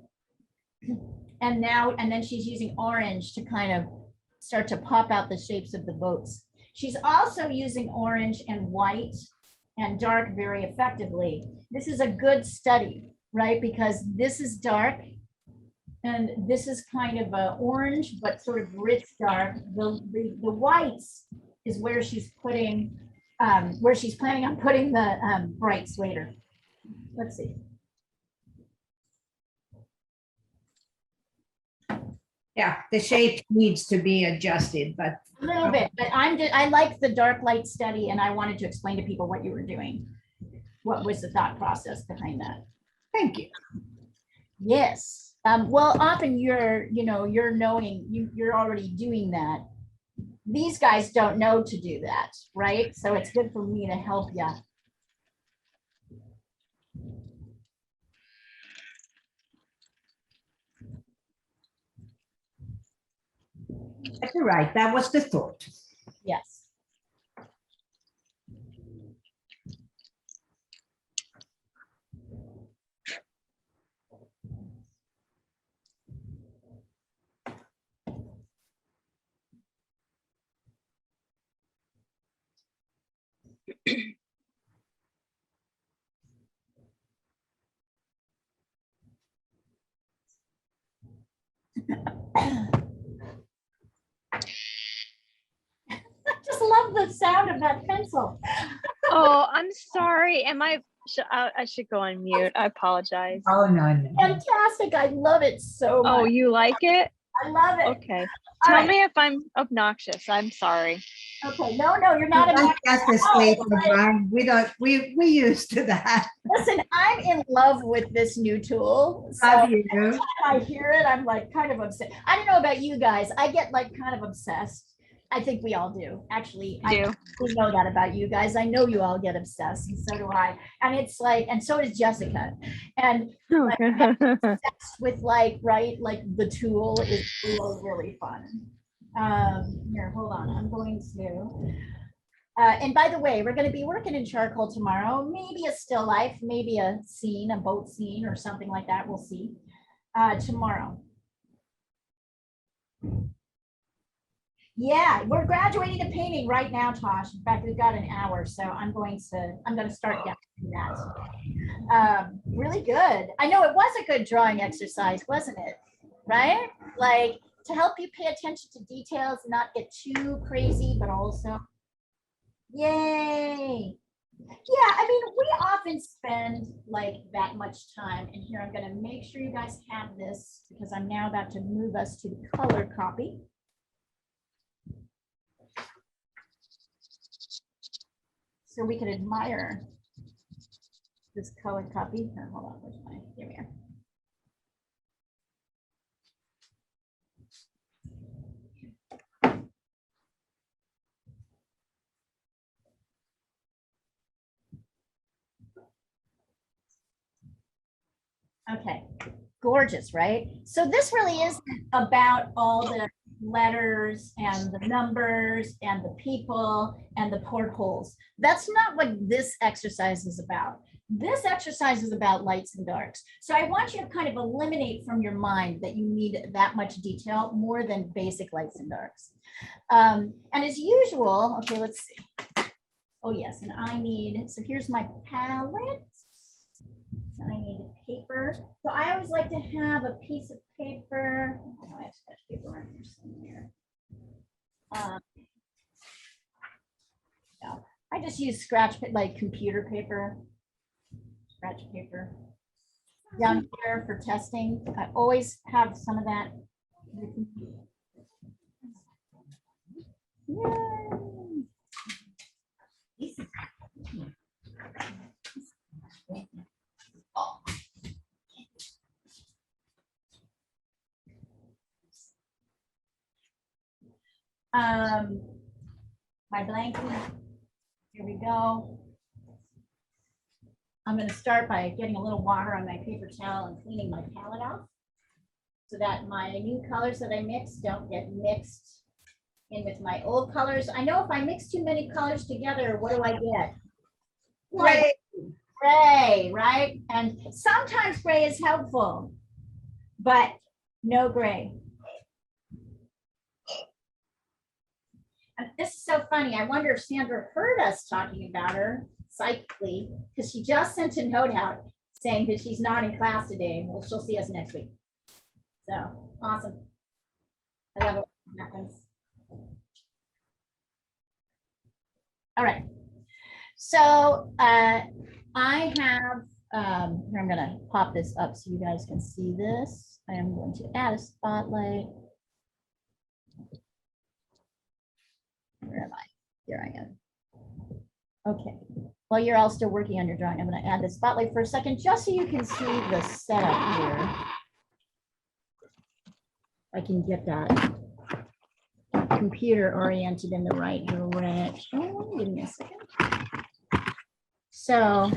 And now, and then she's using orange to kind of start to pop out the shapes of the boats. She's also using orange and white and dark very effectively. This is a good study, right? Because this is dark and this is kind of a orange, but sort of rich dark. The whites is where she's putting, where she's planning on putting the brights later. Let's see. Yeah, the shape needs to be adjusted, but A little bit, but I like the dark light study, and I wanted to explain to people what you were doing. What was the thought process behind that? thank you. Yes. Well, often you're knowing, you're already doing that. These guys don't know to do that, right? So it's good for me to help you. That's all right. That was the thought. Yes. I just love the sound of that pencil. Oh, I'm sorry. I should go on mute. I apologize. Oh, no. Fantastic. I love it so much. Oh, you like it? I love it. Okay. All Tell right. me if I'm obnoxious. I'm sorry. Okay. No, you're not. That's the state of mind. We used to that. Listen, I'm in love with this new tool. So Love you. every time I hear it, I'm like kind of obsessed. I don't know about you guys. I get like kind of obsessed. I think we all do. Actually, You do. we know that about you guys. I know you all get obsessed, and so do I. And it's like, and so does Jessica. And obsessed with like, right, like the tool is really, really fun. Here, hold on. I'm going to And by the way, we're going to be working in charcoal tomorrow, maybe a still life, maybe a scene, a boat scene or something like that. We'll see tomorrow. Yeah, we're graduating to painting right now, Tosh. In fact, we've got an hour, so I'm going to start doing that. Really good. I know it was a good drawing exercise, wasn't it? Right? Like to help you pay attention to details, not get too crazy, but also, yay. Yeah, I mean, we often spend like that much time. And here I'm going to make sure you guys have this because I'm now about to move us to the color copy. So we can admire this color copy. Here, hold on, where's my, here we are. Okay, gorgeous, right? So this really isn't about all the letters and the numbers and the people and the portholes. That's not what this exercise is about. This exercise is about lights and darks. So I want you to kind of eliminate from your mind that you need that much detail more than basic lights and darks. And as usual, okay, let's see. Oh yes, and I need, so here's my palette. I need paper. So I always like to have a piece of paper. Oh, I have sketch paper around here somewhere. No, I just use scratch, like computer paper, scratch paper. Down here for testing, I always have some of that. Yay. My blanket, here we go. I'm going to start by getting a little water on my paper towel and cleaning my palette off so that my new colors that I mixed don't get mixed in with my old colors. I know if I mix too many colors together, what do I get? Gray. Gray, right? And sometimes gray is helpful, but no gray. And this is so funny. I wonder if Sandra heard us talking about her psychically, because she just sent a note out saying that she's not in class today. Well, she'll see us next week. So awesome. I love it when that happens. All right. So I have, here I'm going to pop this up so you guys can see this. I am going to add a spotlight. Where am I? Here I am. Okay. While you're all still working on your drawing, I'm going to add the spotlight for a second, just so you can see the setup here. I can get that computer oriented in the right direction. Give me a second. So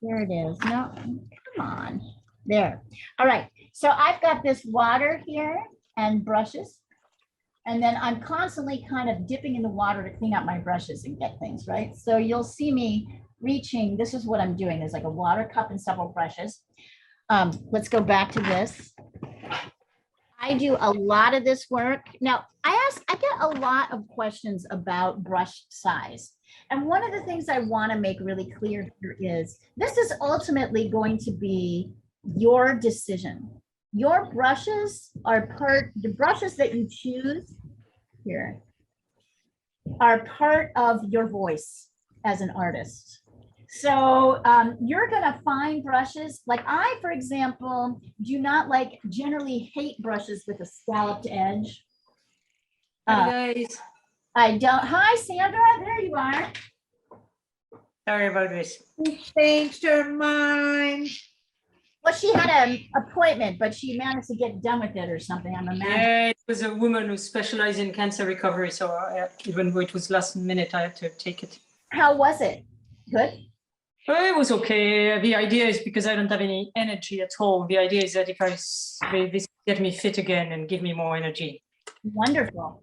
there it is. No, come on. There. All right. So I've got this water here and brushes. And then I'm constantly kind of dipping in the water to clean out my brushes and get things, right? So you'll see me reaching, this is what I'm doing. There's like a water cup and several brushes. Let's go back to this. I do a lot of this work. Now, I get a lot of questions about brush size. And one of the things I want to make really clear here is this is ultimately going to be your decision. Your brushes are the brushes that you choose here are part of your voice as an artist. So you're gonna find brushes, like I, for example, do not generally hate brushes with a scalloped edge. Hi guys. I don't, hi Sandra, there you are. Sorry about this. Changed her mind. Well, she had an appointment, but she managed to get done with it or something, I'm imagining. Yeah, it was a woman who specialized in cancer recovery. So even though it was last minute, I had to take it. How was it? Good? It was okay. The idea is because I don't have any energy at all. The idea is that if this get me fit again and give me more energy. Wonderful.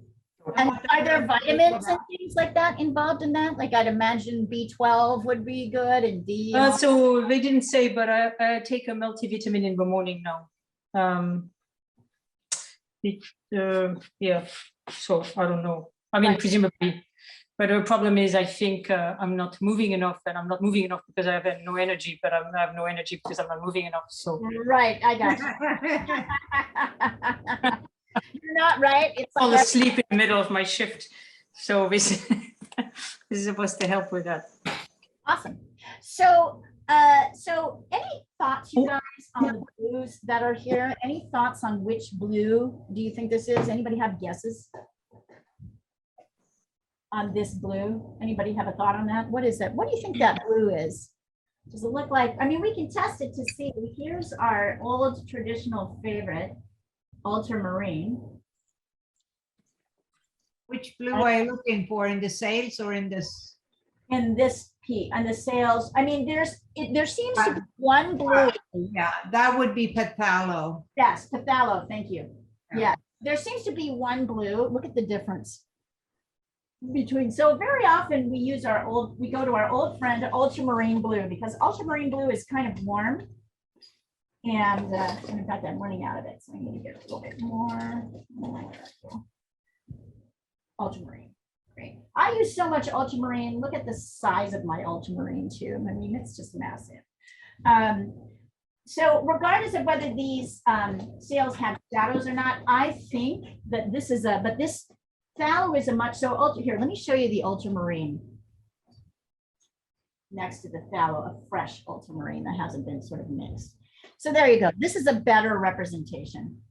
And are there vitamins and things like that involved in that? Like I'd imagine B12 would be good and D. and all- So they didn't say, but I take a multivitamin in the morning now. Yeah, so I don't know. I mean, Right. presumably, but the problem is I think I'm not moving enough, and I'm not moving enough because I have no energy, but I have no energy because I'm not moving enough. So Right, I got you. You're not right. It's fall like asleep in the middle of my shift. So this is supposed to help with that. awesome. So any thoughts, you guys, on the blues that are here? Any thoughts on which blue do you think this is? Anybody have guesses on this blue? Anybody have a thought on that? What is that? What do you think that blue is? Does it look like, I mean, we can test it to see. Here's our old traditional favorite, ultramarine. Which blue are you looking for, in the sails or in this? In this P and the sails, I mean, there seems to be one blue. Yeah, that would be Pathalo. Yes, Pathalo, thank you. Yeah, there seems to be one blue. Look at the difference between. So very often we go to our old friend ultramarine blue, because ultramarine blue is kind of warm. And in fact, I'm running out of it, so I need to get a little bit more. Ultramarine. Great. I use so much ultramarine. Look at the size of my ultramarine tube. I mean, it's just massive. So regardless of whether these sails have shadows or not, I think that this is but this phthalo is a much, here, let me show you the ultramarine next to the phthalo, a fresh ultramarine that hasn't been sort of mixed. So there you go. This is a better representation.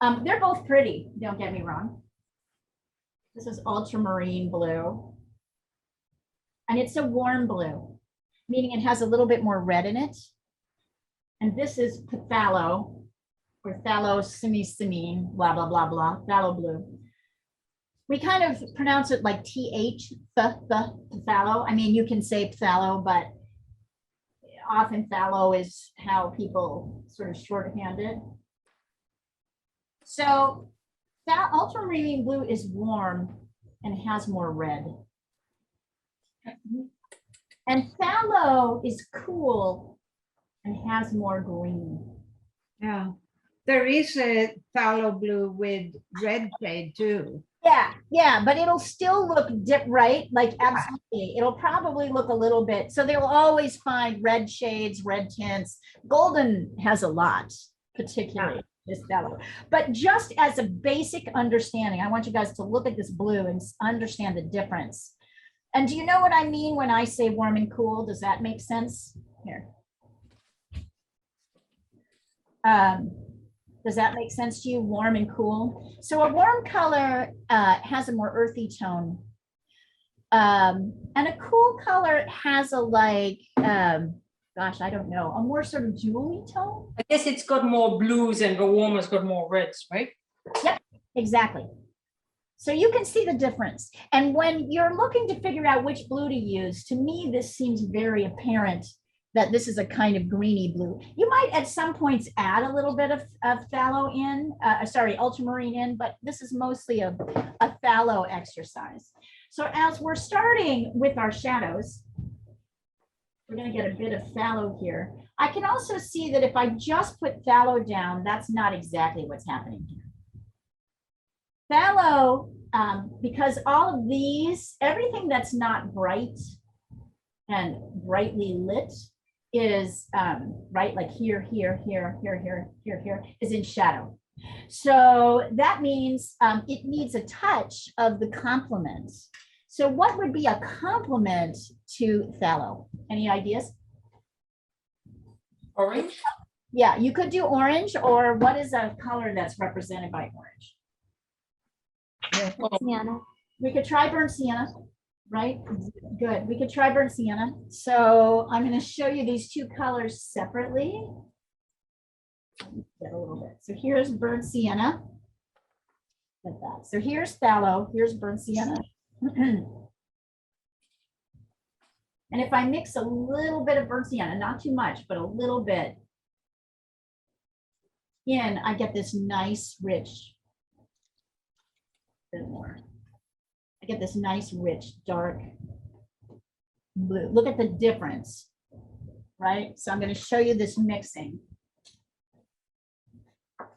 They're both pretty, don't get me wrong. This is ultramarine blue. And it's a warm blue, meaning it has a little bit more red in it. And this is phthalo, or phthalo-simi-simine, blah, blah, blah, blah, phthalo blue. We kind of pronounce it like TH, phthalo. I mean, you can say phthalo, but often phthalo is how people sort of shorthand it. So that ultramarine blue is warm and has more red. And phthalo is cool and has more green. Yeah, there is a phthalo blue with red shade too. Yeah, but it'll still look right? Like absolutely. It'll probably look a little bit. So they'll always find red shades, red tints. Golden has a lot, particularly. This phthalo. But just as a basic understanding, I want you guys to look at this blue and understand the difference. And do you know what I mean when I say warm and cool? Does that make sense? Here. Does that make sense to you? Warm and cool. So a warm color has a more earthy tone. And a cool color has a like, gosh, I don't know, a more sort of jewelry tone. I guess it's got more blues and the warm has got more reds, right? Yep, exactly. So you can see the difference. And when you're looking to figure out which blue to use, to me, this seems very apparent that this is a kind of greeny blue. You might at some points add a little bit of phthalo in, ultramarine in, but this is mostly a phthalo exercise. So as we're starting with our shadows, we're going to get a bit of phthalo here. I can also see that if I just put phthalo down, that's not exactly what's happening here. Phthalo, because all of these, everything that's not bright and brightly lit is right, like here, is in shadow. So that means it needs a touch of the complement. So what would be a complement to phthalo? Any ideas? Orange? Yeah, you could do orange, or what is a color that's represented by orange? Sienna. We could try burnt sienna, right? Good, we could try burnt sienna. So I'm going to show you these two colors separately. Get a little bit. So here's burnt sienna. Like that. So here's phthalo, here's burnt sienna. And if I mix a little bit of burnt sienna, not too much, but a little bit in, I get this nice, rich, bit more. get this nice, rich, dark blue. Look at the difference, right? So I'm going to show you this mixing.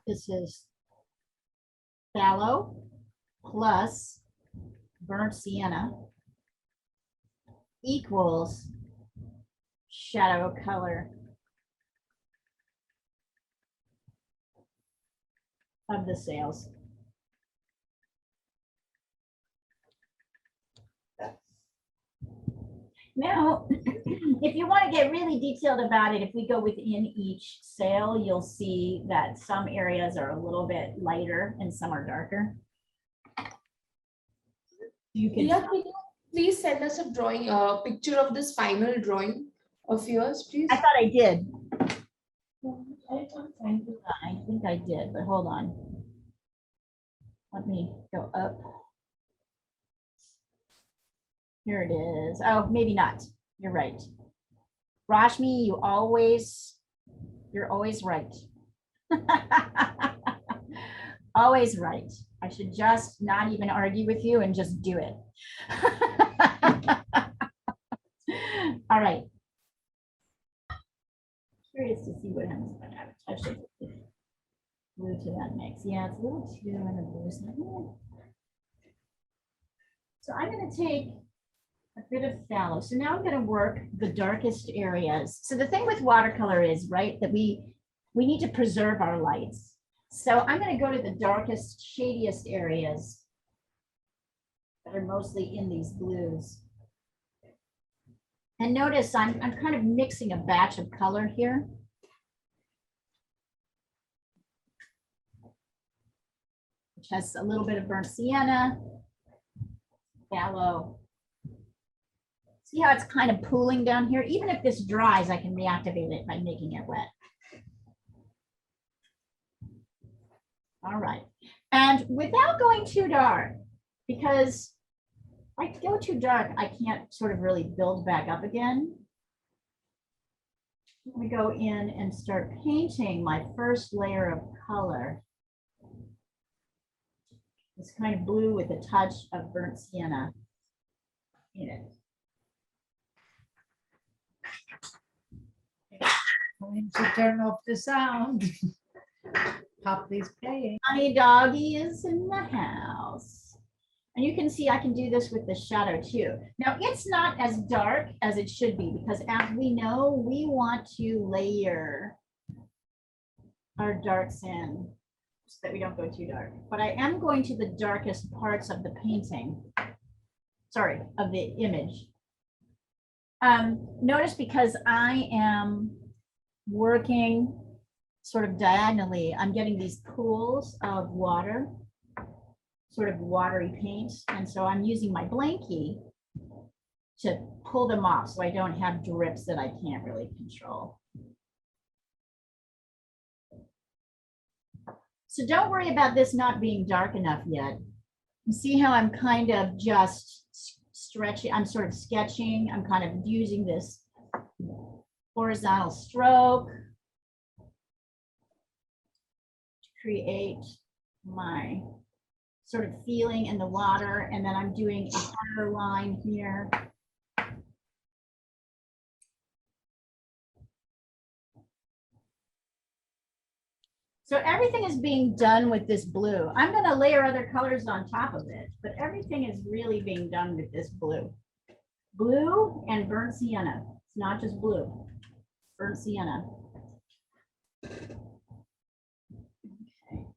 This is phthalo plus burnt sienna equals shadow color of the sails. Now, if you want to get really detailed about it, if we go within each sail, you'll see that some areas are a little bit lighter and some are darker. You can. Yeah, can you please send us a drawing, a picture of this final drawing of yours, please? I thought I did. I can't find it. I think I did, but hold on. Let me go up. Here it is. Oh, maybe not. You're right. Rashmi, you're always right. Always right. I should just not even argue with you and just do it. All right. Curious to see what happens when I touch it. Blue to that mix. Yeah, it's a little too in the blue side. So I'm going to take a bit of phthalo. So now I'm going to work the darkest areas. So the thing with watercolor is, right, that we need to preserve our lights. So I'm going to go to the darkest, shadiest areas that are mostly in these blues. And notice I'm kind of mixing a batch of color here. Which has a little bit of burnt sienna, phthalo. See how it's kind of pooling down here? Even if this dries, I can reactivate it by making it wet. All right. And without going too dark, because if I go too dark, I can't sort of really build back up again. I'm going to go in and start painting my first layer of color. It's kind of blue with a touch of burnt sienna in it. Going to turn off the sound. Poppy's playing. My doggy is in the house. And you can see I can do this with the shadow too. Now it's not as dark as it should be because as we know, we want to layer our darks in so that we don't go too dark. But I am going to the darkest parts of the painting. Sorry, of the image. Notice because I am working sort of diagonally, I'm getting these pools of water, sort of watery paint. And so I'm using my blankie to pull them off so I don't have drips that I can't really control. So don't worry about this not being dark enough yet. You see how I'm kind of just stretching, I'm sort of sketching, I'm kind of using this horizontal stroke to create my sort of feeling in the water, and then I'm doing a harder line here. So everything is being done with this blue. I'm going to layer other colors on top of it, but everything is really being done with this blue. Blue and burnt sienna. It's not just blue, burnt sienna. Okay.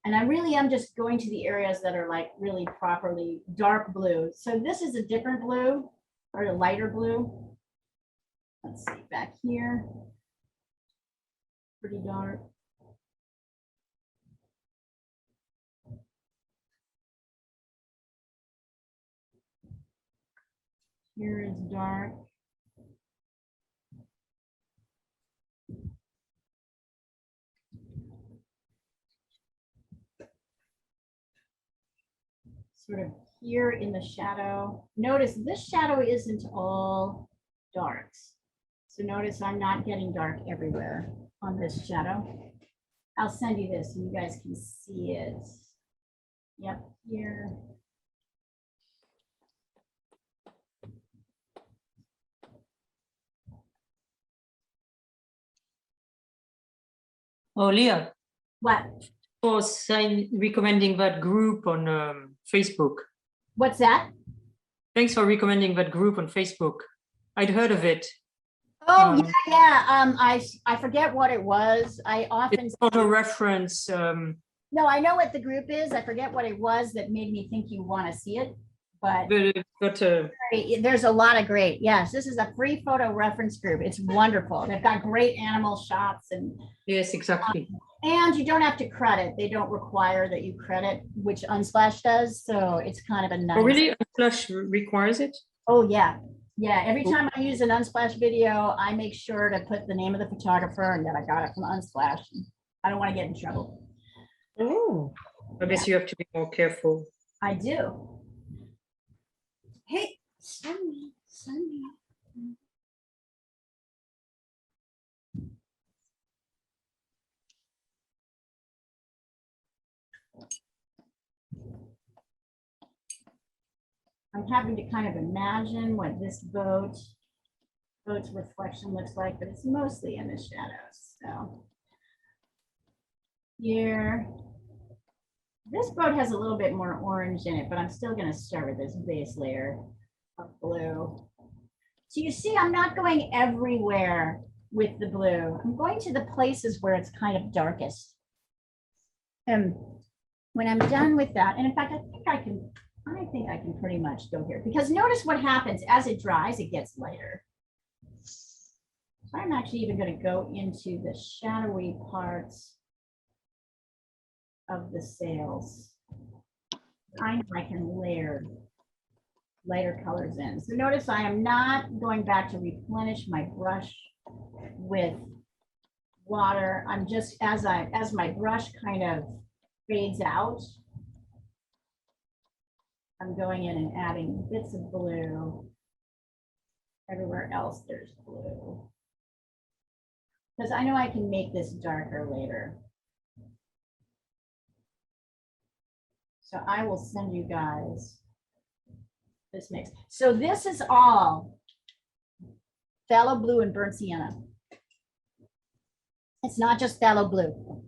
And I really am just going to the areas that are like really properly dark blue. So this is a different blue or a lighter blue. Let's see back here. Pretty dark. Here is dark. Sort of here in the shadow. Notice this shadow isn't all darks. So notice I'm not getting dark everywhere on this shadow. I'll send you this so you guys can see it. Yep, here. Oh, Leah, What? for recommending that group on Facebook. What's that? Thanks for recommending that group on Facebook. I'd heard of it. Oh, yeah. I forget what it was. I often It's photo reference. no, I know what the group is. I forget what it was that made me think you want to see it, but But it's got a, there's a lot of great. Yes, this is a free photo reference group. It's wonderful. They've got great animal shots yes, exactly. and you don't have to credit. They don't require that you credit, which Unsplash does. So it's kind of a nice. Oh, really? Unsplash requires it? Oh, yeah. Yeah. Every time I use an Unsplash video, I make sure to put the name of the photographer and that I got it from Unsplash. I don't want to get in trouble. Oh, I guess you have to be more careful. I do. hey, send me. I'm having to kind of imagine what this boat's reflection looks like, but it's mostly in the shadows. So here, this boat has a little bit more orange in it, but I'm still going to start with this base layer of blue. So you see, I'm not going everywhere with the blue. I'm going to the places where it's kind of darkest. And when I'm done with that, and in fact, I think I can pretty much go here, because notice what happens as it dries, it gets lighter. So I'm actually even going to go into the shadowy parts of the sails. I know I can layer lighter colors in. So notice I am not going back to replenish my brush with water. I'm just, as my brush kind of fades out, I'm going in and adding bits of blue. Everywhere else there's blue. Because I know I can make this darker later. So I will send you guys this mix. So this is all phthalo blue and burnt sienna. It's not just phthalo blue.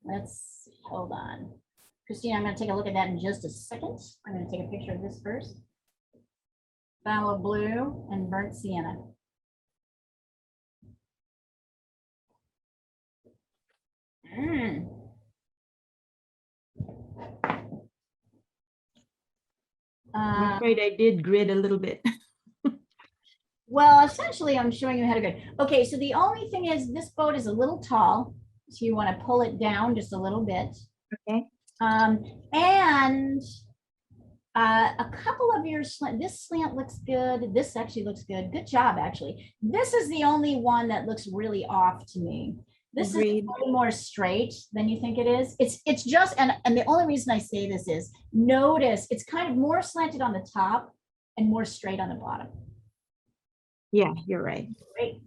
Let's see, hold on. Christina, I'm going to take a look at that in just a second. I'm going to take a picture of this first. Phthalo blue and burnt sienna. I'm afraid I did grid a little bit. Well, essentially, I'm showing you how to grid. Okay, so the only thing is this boat is a little tall, so you want to pull it down just a little bit. Okay. And a couple of your slant, this slant looks good. This actually looks good. Good job, actually. This is the only one that looks really off to me. This Agreed. is way more straight than you think it is. It's just, and the only reason I say this is, notice it's kind of more slanted on the top and more straight on the bottom. Yeah, you're right. Great.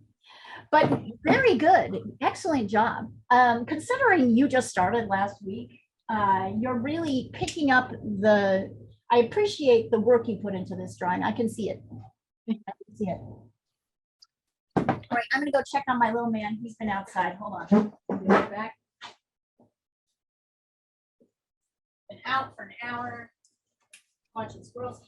But very good. Excellent job. Considering you just started last week, you're really picking up I appreciate the work you put into this drawing. I can see it. I can see it. All right, I'm gonna go check on my little man. He's been outside. Hold on. I'll be right back. Been out for an hour watching squirrels.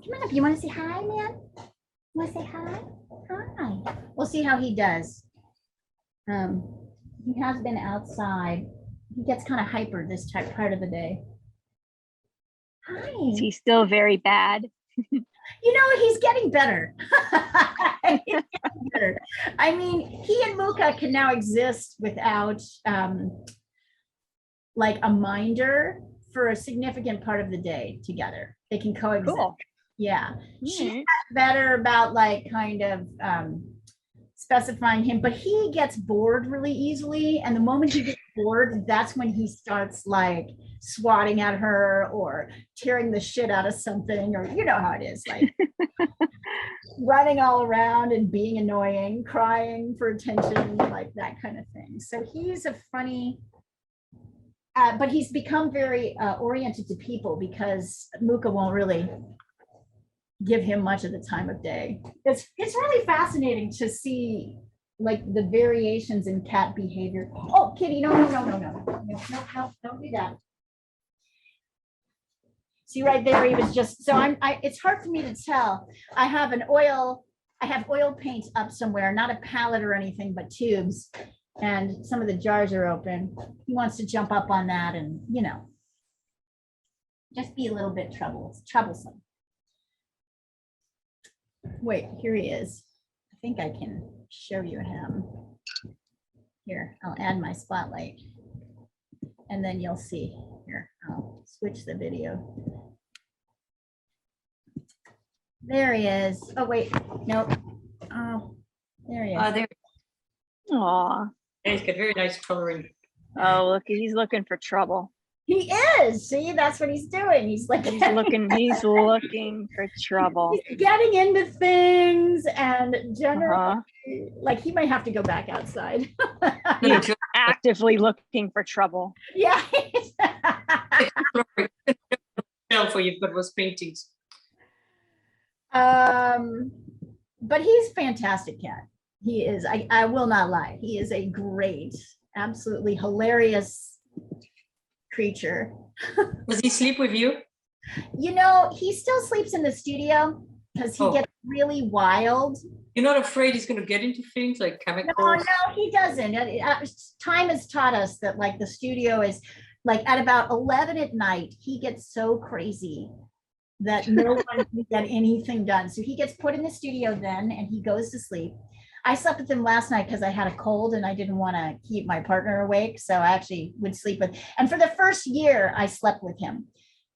Come on up. You want to say hi, man? You want to say hi? Hi. We'll see how he does. He has been outside. He gets kind of hyper this part of the day. Hi. Is he still very bad? You know, he's getting better. He's getting better. I mean, he and Muka can now exist without like a minder for a significant part of the day together. They can coexist. Cool. Yeah. She's Alright. better about like kind of specifying him, but he gets bored really easily. And the moment he gets bored, that's when he starts like swatting at her or tearing the shit out of something, or you know how it is, like running all around and being annoying, crying for attention, like that kind of thing. So he's a funny, but he's become very oriented to people because Muka won't really give him much of the time of day. It's really fascinating to see like the variations in cat behavior. Oh, Kitty, no, don't do that. See right there, he was just, so it's hard for me to tell. I have oil paint up somewhere, not a palette or anything, but tubes. And some of the jars are open. He wants to jump up on that and, you know, just be a little bit troublesome. Wait, here he is. I think I can show you him. Here, I'll add my spotlight. And then you'll see. Here, I'll switch the video. There he is. Oh, wait, nope. Oh, there he is. There. Aw. He's got very nice coloring. Oh, look, he's looking for trouble. He is. See, that's what he's doing. He's like, He's looking for trouble. he's getting into things and generally, Uh-huh. like he might have to go back outside. He's actively looking for trouble. Yeah. Shelf where you've got those paintings. But he's a fantastic cat. He is. I will not lie. He is a great, absolutely hilarious creature. Does he sleep with you? You know, he still sleeps in the studio because he gets really wild. You're not afraid he's going to get into things like chemicals? No, he doesn't. Time has taught us that like the studio is like at about 11 at night, he gets so crazy that no one can get anything done. So he gets put in the studio then and he goes to sleep. I slept with him last night because I had a cold and I didn't want to keep my partner awake. So I actually would sleep with, and for the first year I slept with him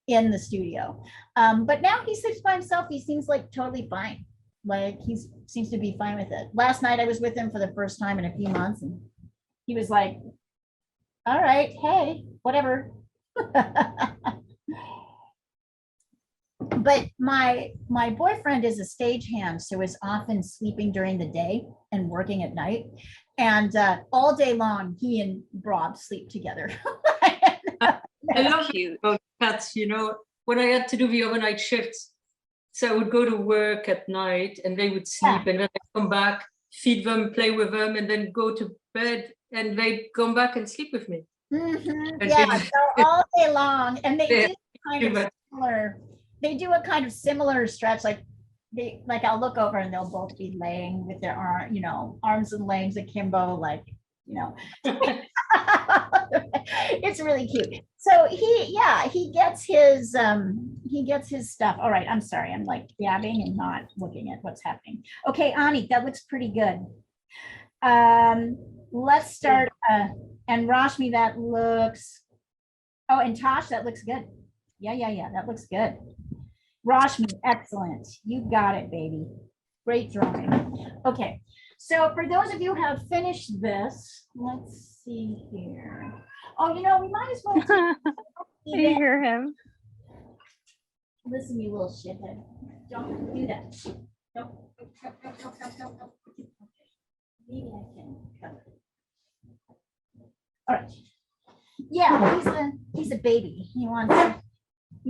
in the studio. But now he sleeps by himself. He seems like totally fine. Like he seems to be fine with it. Last night I was with him for the first time in a few months and he was like, all right, hey, whatever. But my boyfriend is a stagehand, so is often sleeping during the day and working at night. And all day long, he and Rob sleep together. I love Cute. cats, you know, when I had to do the overnight shifts. So I would go to work at night and they would sleep and then I'd come back, feed them, play with them, and then go to bed and they'd come back and sleep with me. Mm-hmm. Yeah, so all day long. And they do kind of similar. They do a kind of similar stretch, like I'll look over and they'll both be laying with their arms and legs akimbo, like, you know. It's really cute. So he gets his stuff. All right, I'm sorry, I'm like yabbing and not looking at what's happening. Okay, Ani, that looks pretty good. Let's start, and Rashmi, that looks, oh, and Tosh, that looks good. Yeah, that looks good. Rashmi, excellent. You got it, baby. Great drawing. Okay, so for those of you who have finished this, let's see here. Oh, you know, we might as well. You hear him? Listen, you little shithead. Don't do that. Don't. Maybe I can cover it. All right. Yeah, he's a baby. He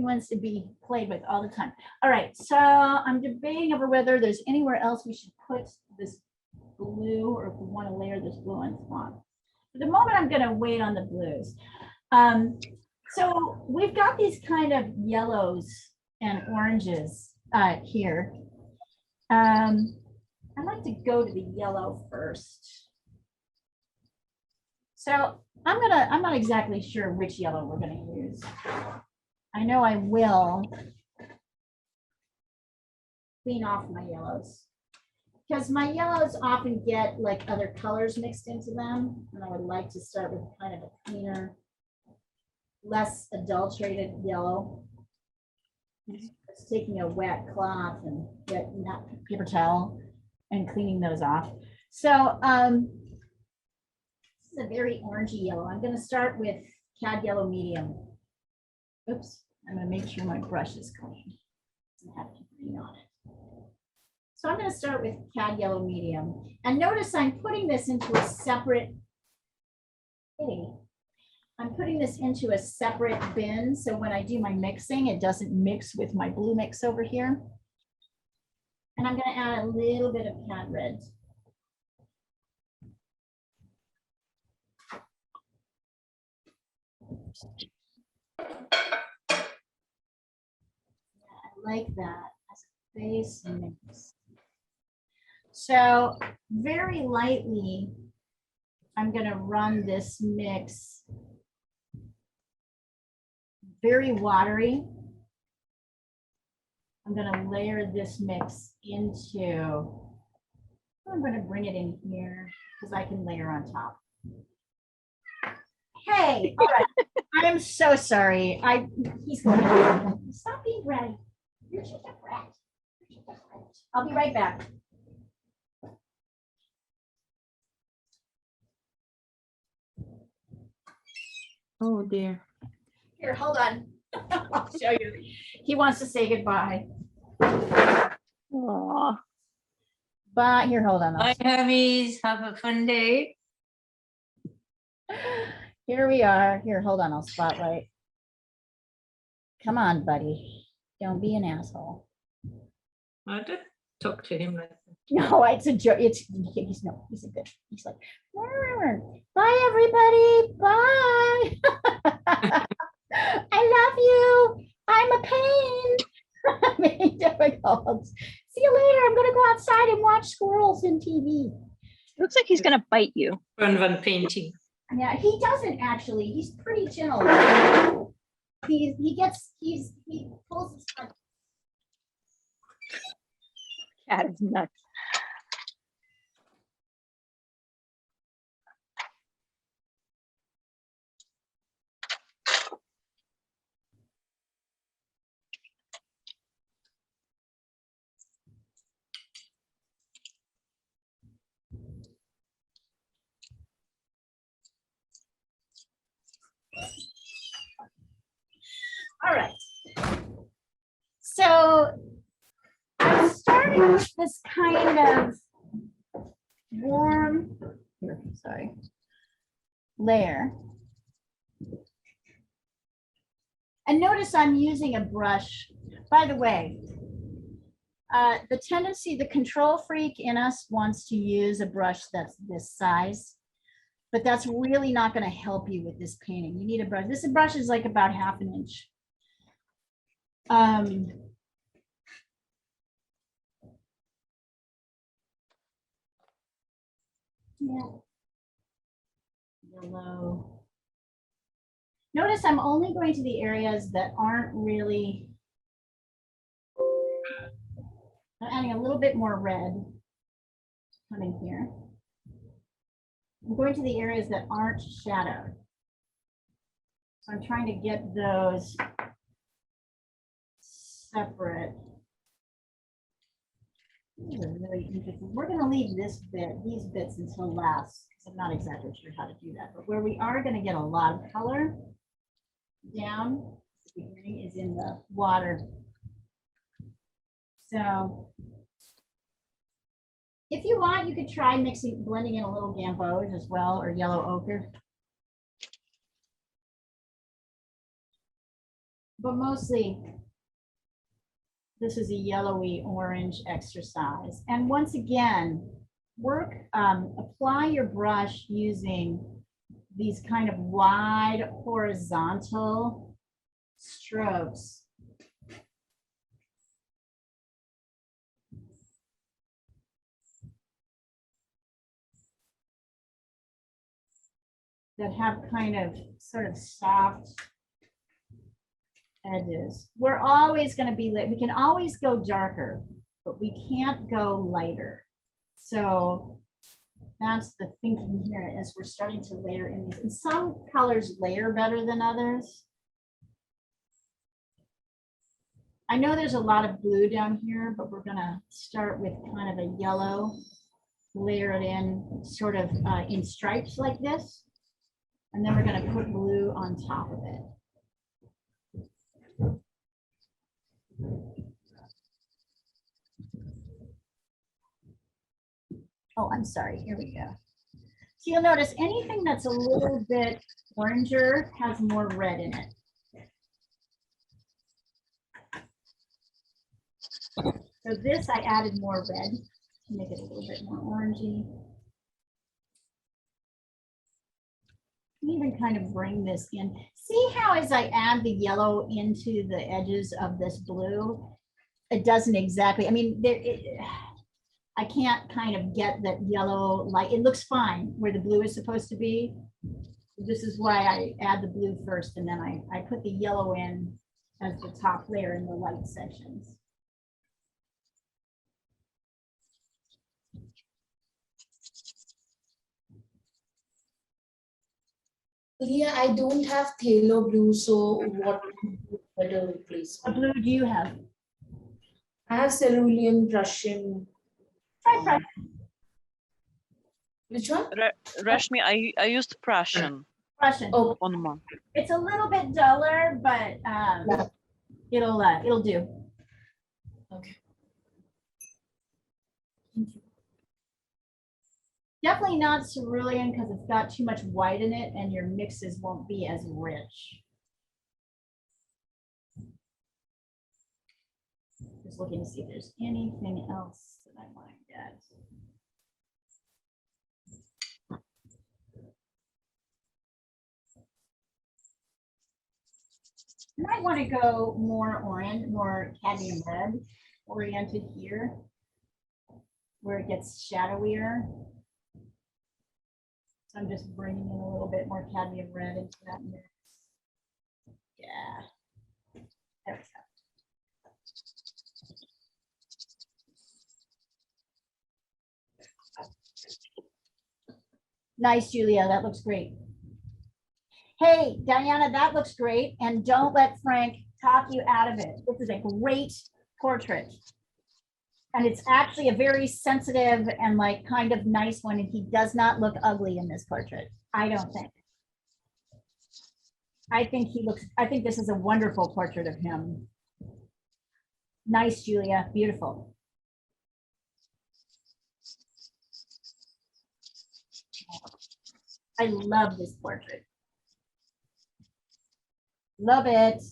wants to be played with all the time. All right, so I'm debating over whether there's anywhere else we should put this blue, or if we want to layer this blue on top. For the moment, I'm going to wait on the blues. So we've got these kind of yellows and oranges here. I'd like to go to the yellow first. So I'm not exactly sure which yellow we're going to use. I know I will clean off my yellows because my yellows often get like other colors mixed into them. And I would like to start with kind of a cleaner, less adulterated yellow. It's taking a wet cloth and wet, not paper towel and cleaning those off. So this is a very orangey yellow. I'm going to start with cad yellow medium. Oops, I'm going to make sure my brush is clean. I have green on it. So I'm going to start with cad yellow medium. And notice I'm putting this into a separate I'm putting this into a separate bin. So when I do my mixing, it doesn't mix with my blue mix over here. And I'm going to add a little bit of cad red. I like that as a base mix. So very lightly, I'm going to run this mix very watery. I'm going to layer this mix into, I'm going to bring it in here because I can layer on top. Hey, all right. I'm so sorry. He's going to stop being bratty. You're such a brat. I'll be right back. Oh dear. Here, hold on. I'll show you. He wants to say goodbye. Aw. Bye. Here, hold on. Bye, Hermes. Have a fun day. Here we are. Here, hold on. I'll spotlight. Come on, buddy. Don't be an asshole. I did talk to him like that. No, it's a joke. He's no, he's a good. He's like, bye, everybody. Bye. I love you. I'm a pain. I'm being difficult. See you later. I'm gonna go outside and watch squirrels and TV. Looks like he's gonna bite you. Fun painting. Yeah, he doesn't actually. He's pretty gentle. He pulls his tongue. Cat is nuts. All right. So I'm starting with this kind of warm, layer. And notice I'm using a brush. By the way, the control freak in us wants to use a brush that's this size, but that's really not going to help you with this painting. You need a brush. This brush is like about 1/2 inch. Yeah. Yellow. Notice I'm only going to the areas that aren't really. I'm adding a little bit more red coming here. I'm going to the areas that aren't shadowed. So I'm trying to get those separate. These are really interesting. We're going to leave these bits until last, because I'm not exactly sure how to do that. But where we are going to get a lot of color down at the beginning is in the water. So if you want, you could try blending in a little gamboge as well, or yellow ochre. But mostly, this is a yellowy orange exercise. And once again, apply your brush using these kind of wide horizontal strokes. That have kind of sort of soft edges. We're always going to be lit. We can always go darker, but we can't go lighter. So that's the thinking here as we're starting to layer in these. And some colors layer better than others. I know there's a lot of blue down here, but we're gonna start with kind of a yellow, layer it in sort of in stripes like this. And then we're gonna put blue on top of it. Oh, I'm sorry, here we go. So you'll notice anything that's a little bit oranger has more red in it. So this, I added more red to make it a little bit more orangey. Even kind of bring this in. See how as I add the yellow into the edges of this blue, it doesn't exactly, I mean, I can't kind of get that yellow light. It looks fine where the blue is supposed to be. This is why I add the blue first, and then I put the yellow in as the top layer in the light sections. Yeah, I don't have phthalo blue, so what better replacement? What blue do you have? I have cerulean Prussian. Try Prussian. Which one? Rashmi, I used Prussian Prussian. Oh, on one. It's a little bit duller, but it'll do. okay. Definitely not cerulean because it's got too much white in it and your mixes won't be as rich. Just looking to see if there's anything else that I want to get. You might want to go more orange, more cadmium red oriented here, where it gets shadowier. So I'm just bringing in a little bit more cadmium red into that mix. Yeah, there we go. Nice, Julia, that looks great. Hey, Diana, that looks great. And don't let Frank talk you out of it. This is a great portrait. And it's actually a very sensitive and like kind of nice one. And he does not look ugly in this portrait. I don't think. I think this is a wonderful portrait of him. Nice, Julia, beautiful. I love this portrait. Love it.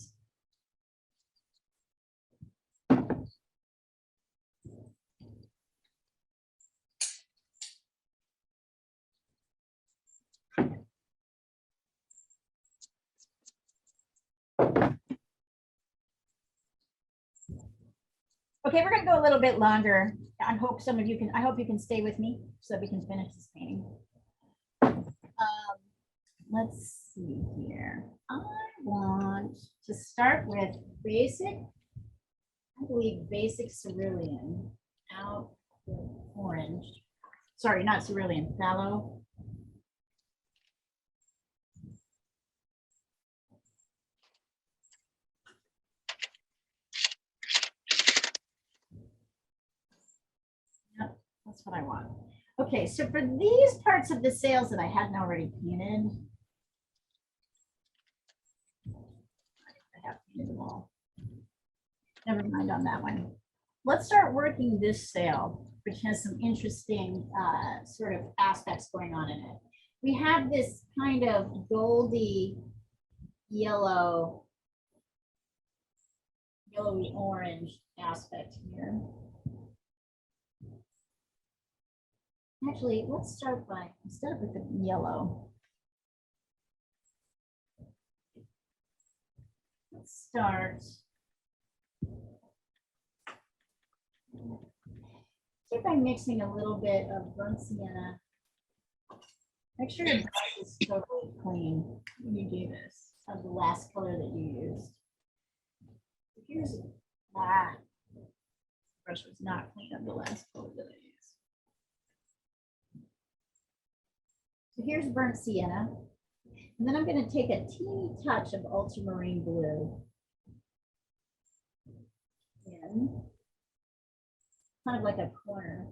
Okay, we're gonna go a little bit longer. I hope some of you can, I hope you can stay with me so that we can finish this painting. Let's see here. I want to start with basic, I believe basic cerulean out with orange. Sorry, not cerulean, phthalo. Yep, that's what I want. Okay, so for these parts of the sails that I hadn't already painted, I have painted them all. Never mind on that one. Let's start working this sail, which has some interesting sort of aspects going on in it. We have this kind of goldy yellow, yellowy orange aspect here. Actually, let's start by, instead of with the yellow, let's start. See by mixing a little bit of burnt sienna. Make sure your brush is totally clean when you do this, of the last color that you used. Here's that. Brush was not clean of the last color that I used. So here's burnt sienna. And then I'm going to take a teeny touch of ultramarine blue. kind of like a corner.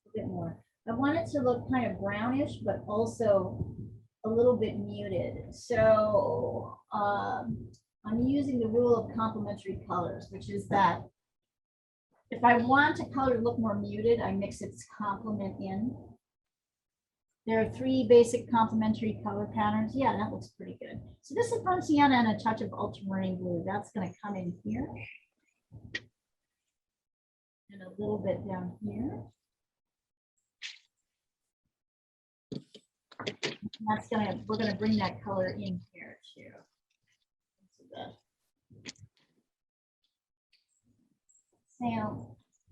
A bit more. I want it to look kind of brownish, but also a little bit muted. So I'm using the rule of complementary colors, which is that if I want a color to look more muted, I mix its complement in. There are 3 basic complementary color patterns. Yeah, that looks pretty good. So this is burnt sienna and a touch of ultramarine blue. That's going to come in here. And a little bit down here. And we're gonna bring that color in here too.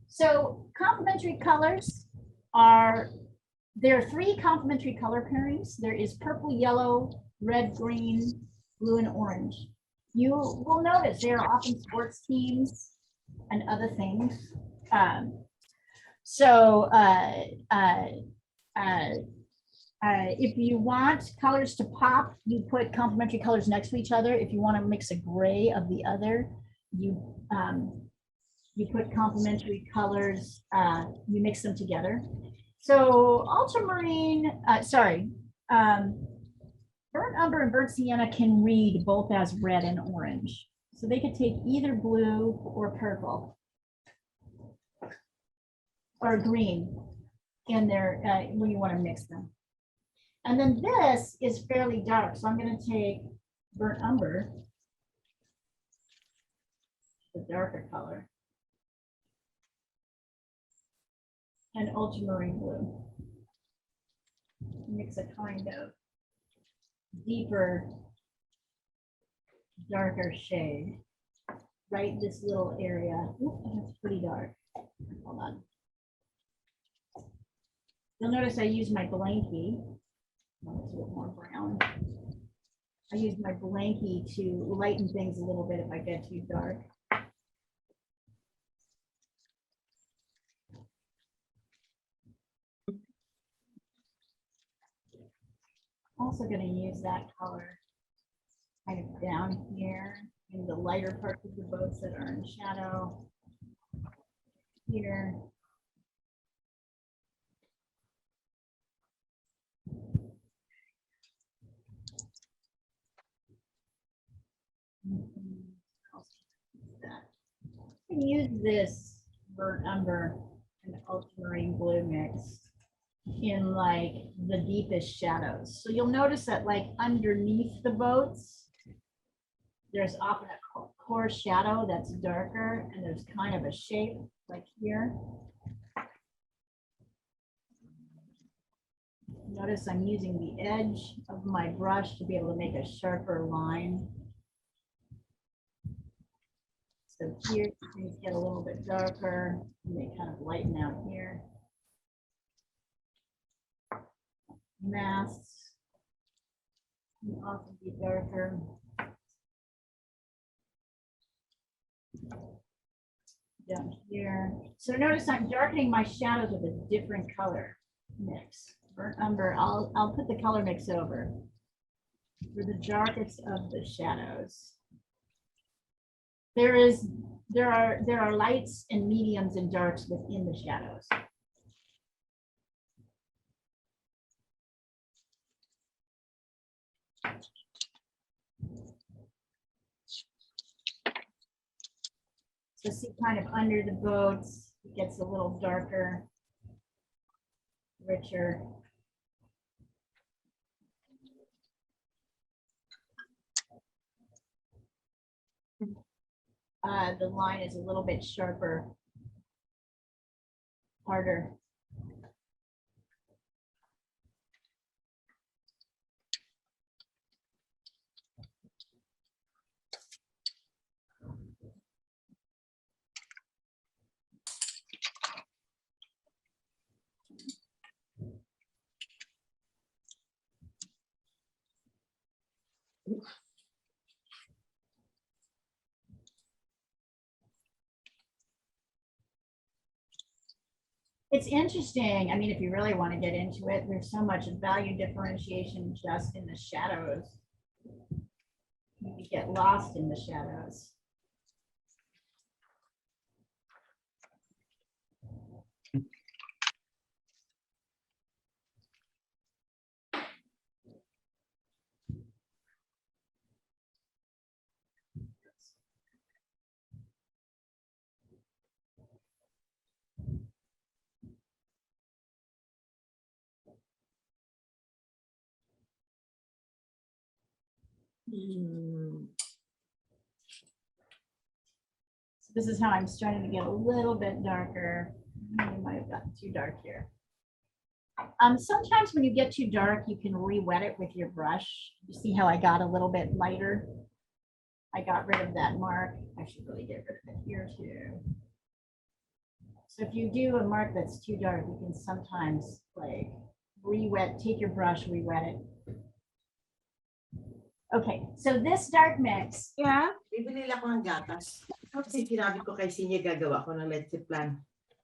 So complementary colors there are 3 complementary color pairings. There is purple, yellow, red, green, blue, and orange. You will notice they are often sports teams and other things. If you want colors to pop, you put complementary colors next to each other. If you want to mix a gray of the other, you put complementary colors, you mix them together. So ultramarine, burnt umber and burnt sienna can read both as red and orange. So they could take either blue or purple or green in there when you want to mix them. And then this is fairly dark. So I'm going to take burnt umber, the darker color, and ultramarine blue. Mix a kind of deeper, darker shade. Right, this little area. Ooh, that's pretty dark. Hold on. You'll notice I use my blankie. Oh, it's a little more brown. I use my blankie to lighten things a little bit if I get too dark. Also going to use that color kind of down here in the lighter parts of the boats that are in shadow. Here. I can use this burnt umber and ultramarine blue mix in like the deepest shadows. So you'll notice that like underneath the boats, there's often a core shadow that's darker and there's kind of a shape like here. Notice I'm using the edge of my brush to be able to make a sharper line. So here things get a little bit darker and they kind of lighten out here. Masts can often be darker. Down here. So notice I'm darkening my shadows with a different color mix. Burnt umber, I'll put the color mix over for the darkest of the shadows. There are lights and mediums and darks within the shadows. So see kind of under the boats, it gets a little darker, richer. The line is a little bit sharper, harder. It's interesting. I mean, if you really want to get into it, there's so much value differentiation just in the shadows. You get lost in the shadows. So this is how I'm starting to get a little bit darker. I might have gotten too dark here. Sometimes when you get too dark, you can re-wet it with your brush. You see how I got a little bit lighter? I got rid of that mark. I should really get rid of it here too. So if you do a mark that's too dark, you can sometimes like re-wet, take your brush, re-wet it. Okay, so this dark mix. Yeah. Bibili lang ako ng gatas. Kasi sinabi ko kay Sinya gagawa ko ng leche plan.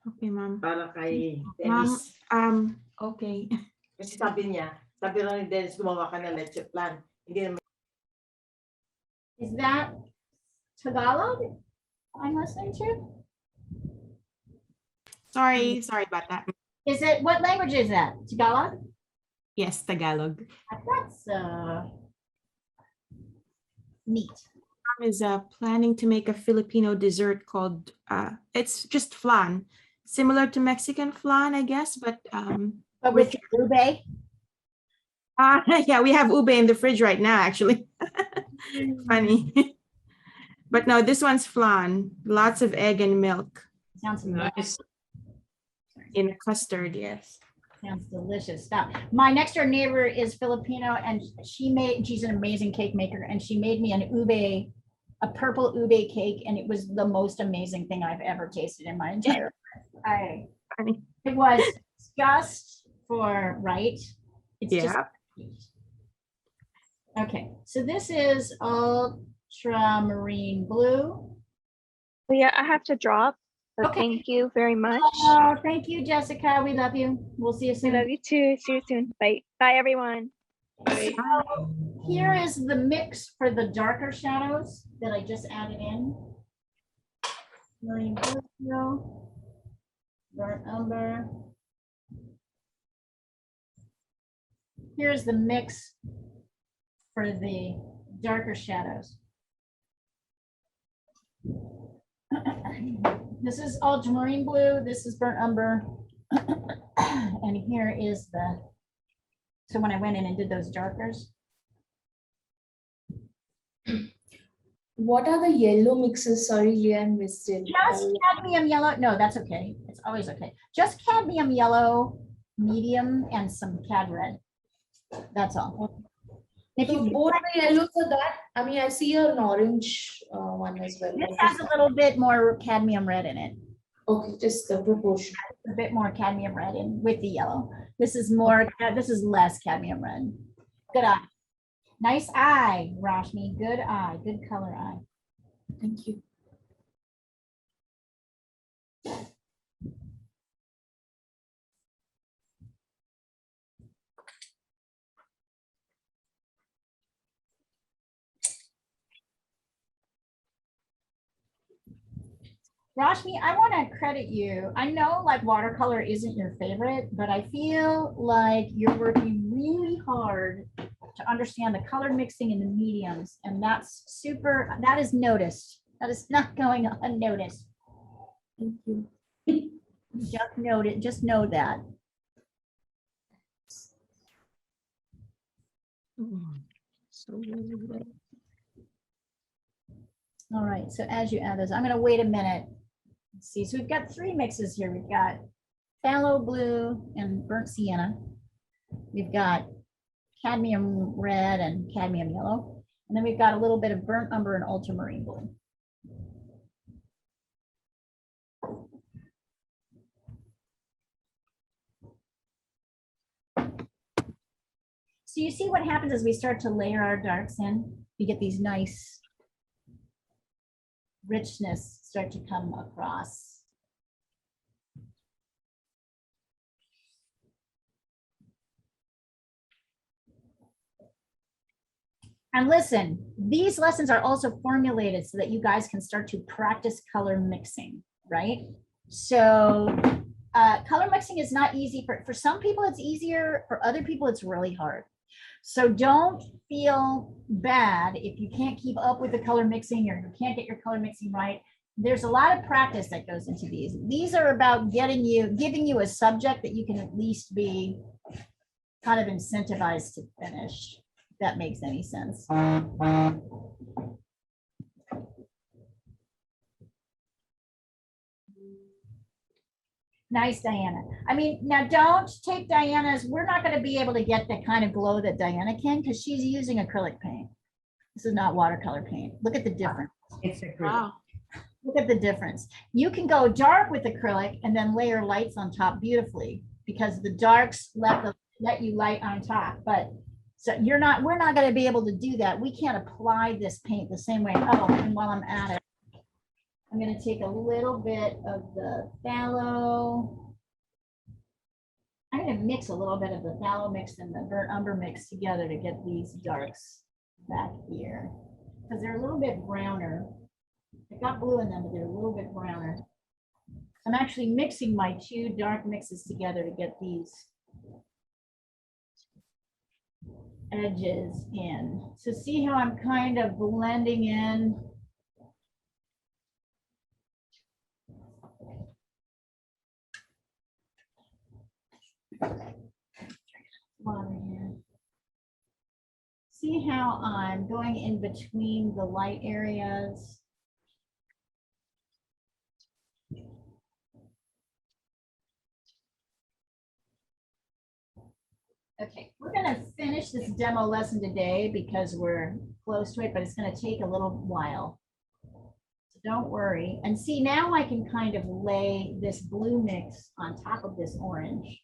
Okay, ma'am. Para kay Dennis. Ma'am, okay. Kasi sabi niya, sabi lang ni Dennis gumawa ka ng leche plan. Hindi naman. Is that Tagalog I'm listening to? Sorry about that. Is it, what language is that? Tagalog? Yes, Tagalog. That's neat. Mom is planning to make a Filipino dessert called it's just flan, similar to Mexican flan, I guess, but with ube. Yeah, we have ube in the fridge right now, actually. Funny. But no, this one's flan. Lots of egg and milk. Sounds nice. In a custard, yes. Sounds delicious stuff. My next door neighbor is Filipino, and she's an amazing cake maker, and she made me a purple ube cake, and it was the most amazing thing I've ever tasted in my entire life. It was just right. It's just okay. So this is ultramarine blue. Yeah, I have to drop. But thank you very much. Oh, thank you, Jessica. We love you. We'll see you soon. We love you too. See you soon. Bye. Bye, everyone. Bye. Here is the mix for the darker shadows that I just added in. Marine blue, burnt umber. Here's the mix for the darker shadows. This is ultramarine blue, this is burnt umber, and here is so when I went in and did those darkers. What are the yellow mixes? Sorry, Leah, I missed it. Just cadmium yellow. No, that's okay. It's always okay. Just cadmium yellow, medium, and some cad red. That's all. If so you both the yellows are that, I mean, I see an orange one as well. This has a little bit more cadmium red in it. Okay, just the proportion. A bit more cadmium red in with the yellow. This is more, this is less cadmium red. Good eye. Nice eye, Rashmi. Good eye, good color eye. Thank you. Rashmi, I want to credit you. I know like watercolor isn't your favorite, but I feel like you're working really hard to understand the color mixing and the mediums. And that's super, that is noticed. That is not going unnoticed. Thank you. Just note it, just know that. All right, so as you add this, I'm going to wait a minute. Let's see, so we've got three mixes here. We've got phthalo blue and burnt sienna. We've got cadmium red and cadmium yellow. And then we've got a little bit of burnt umber and ultramarine blue. So you see what happens as we start to layer our darks in, we get these nice richness start to come across. And listen, these lessons are also formulated so that you guys can start to practice color mixing, right? So color mixing is not easy. For some people it's easier, for other people it's really hard. So don't feel bad if you can't keep up with the color mixing or you can't get your color mixing right. There's a lot of practice that goes into these. These are about giving you a subject that you can at least be kind of incentivized to finish. that makes any sense. Nice, Diana. I mean, now don't take Diana's, we're not going to be able to get the kind of glow that Diana can because she's using acrylic paint. This is not watercolor paint. Look at the difference. It's a Wow. Look at the difference. You can go dark with acrylic and then layer lights on top beautifully because the darks let you light on top. But so we're not going to be able to do that. We can't apply this paint the same way. Oh, and while I'm at it, I'm going to take a little bit of the phthalo. I'm going to mix a little bit of the phthalo mix and the burnt umber mix together to get these darks back here because they're a little bit browner. They've got blue in them, but they're a little bit browner. I'm actually mixing my two dark mixes together to get these edges in. So see how I'm kind of blending in. Water here. See how I'm going in between the light areas. Okay, we're going to finish this demo lesson today because we're close to it, but it's going to take a little while. So don't worry. And see, now I can kind of lay this blue mix on top of this orange.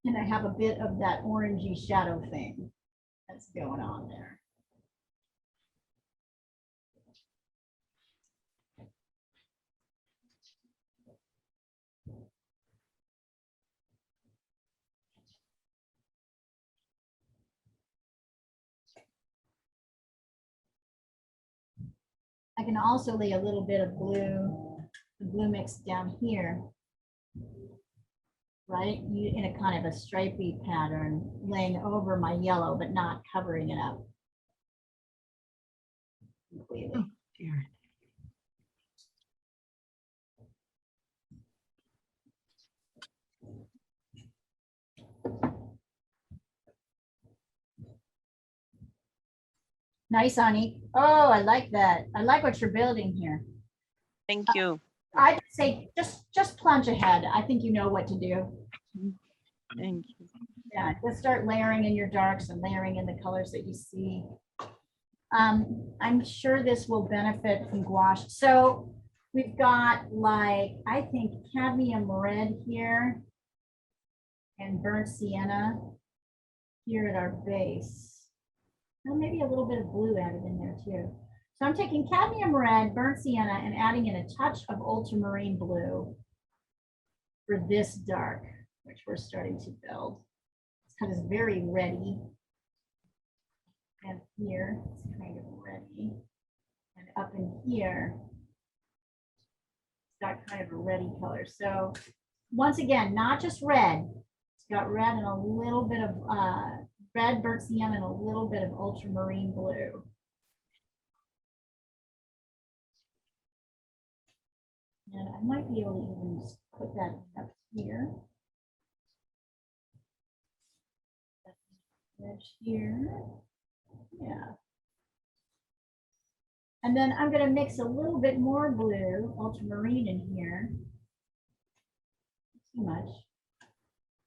And I have a bit of that orangey shadow thing that's going on there. I can also lay a little bit of the blue mix down here, right? In a kind of a stripy pattern, laying over my yellow, but not covering it up completely. Oh, dear. Nice, Ani. Oh, I like that. I like what you're building here. Thank you. I'd say just plunge ahead. I think you know what to do. Thank you. Yeah, just start layering in your darks and layering in the colors that you see. I'm sure this will benefit from gouache. So we've got like, I think cadmium red here and burnt sienna here at our base. Well, maybe a little bit of blue added in there too. So I'm taking cadmium red, burnt sienna, and adding in a touch of ultramarine blue for this dark, which we're starting to build. It's kind of very reddy. And here, it's kind of reddy. And up in here, it's got kind of a reddy color. So once again, not just red. It's got red and a little bit of red, burnt sienna, and a little bit of ultramarine blue. And I might be able to even just put that up here. Edge here. Yeah. And then I'm going to mix a little bit more blue, ultramarine in here. Too much.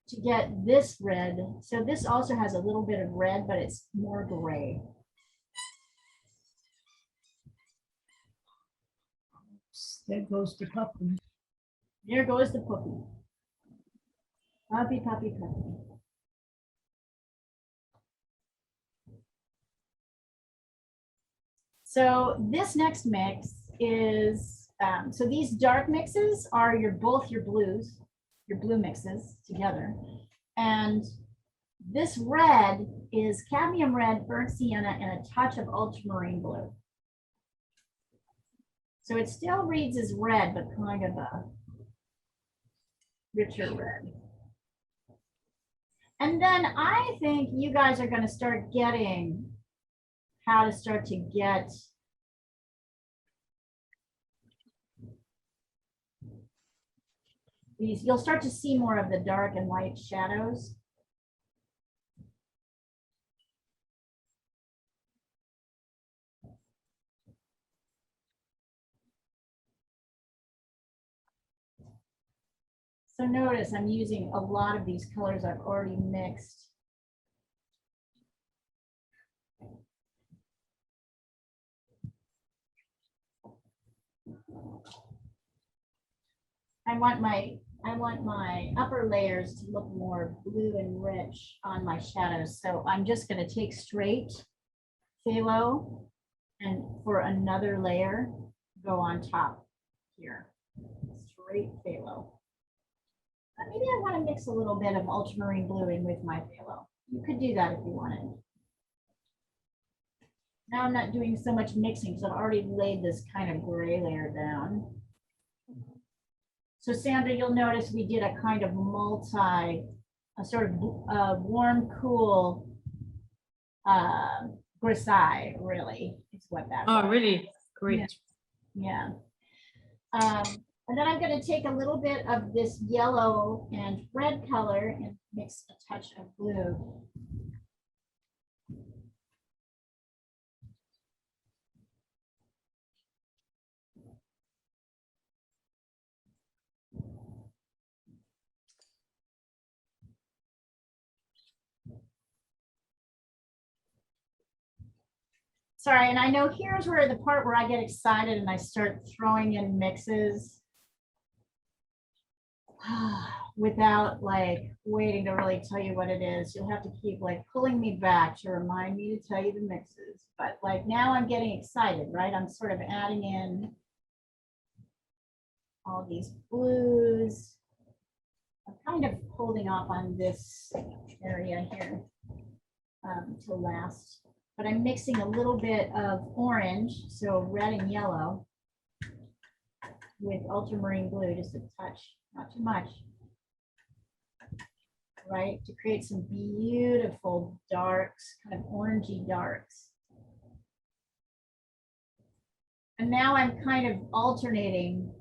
To get this red. So this also has a little bit of red, but it's more gray. There goes the puppy. There goes the puppy. Puppy, puppy, puppy. So this next mix is, so these dark mixes are both your blues, your blue mixes together. And this red is cadmium red, burnt sienna, and a touch of ultramarine blue. So it still reads as red, but kind of a richer red. And then I think you guys are going to start getting how to start to get these. You'll start to see more of the dark and light shadows. So notice I'm using a lot of these colors I've already mixed. I want my upper layers to look more blue and rich on my shadows. So I'm just going to take straight phthalo and for another layer, go on top here. Straight phthalo. Maybe I want to mix a little bit of ultramarine blue in with my phthalo. You could do that if you wanted. Now I'm not doing so much mixing, so I've already laid this kind of gray layer down. So Sandra, you'll notice we did a kind of a sort of warm, cool grisaille, really, is what that Oh, was. really? Great. Yeah. And then I'm going to take a little bit of this yellow and red color and mix a touch of blue. Sorry, and I know here's where the part where I get excited and I start throwing in mixes without like waiting to really tell you what it is. You'll have to keep like pulling me back to remind me to tell you the mixes. But like now I'm getting excited, right? I'm sort of adding in all these blues. I'm kind of holding off on this area here to last. But I'm mixing a little bit of orange, so red and yellow, with ultramarine blue, just a touch, not too much, right? To create some beautiful darks, kind of orangey darks. And now I'm kind of alternating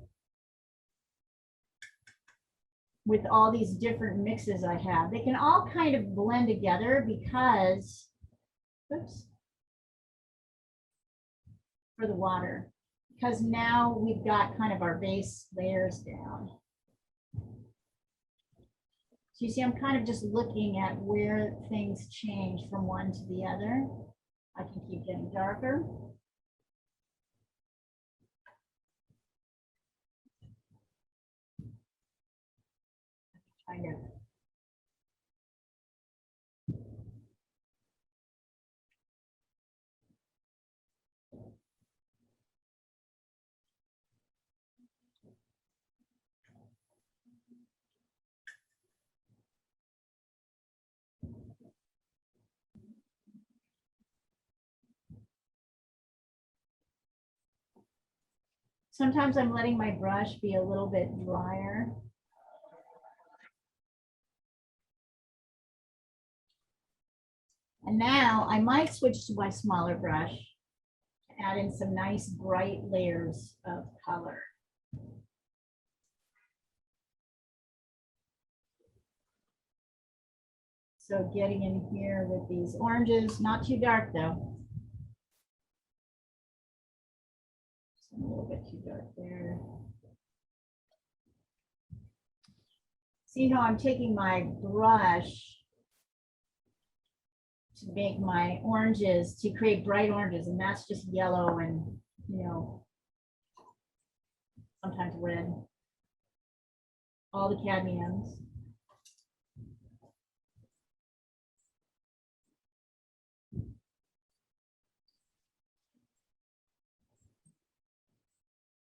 with all these different mixes I have. They can all kind of blend together because oops, for the water, because now we've got kind of our base layers down. So you see, I'm kind of just looking at where things change from one to the other. I can keep getting darker. Kind of sometimes I'm letting my brush be a little bit drier. And now I might switch to my smaller brush to add in some nice bright layers of color. So getting in here with these oranges, not too dark though. Just a little bit too dark there. See how I'm taking my brush to make my oranges, to create bright oranges, and that's just yellow and, you know, sometimes red. All the cadmiums.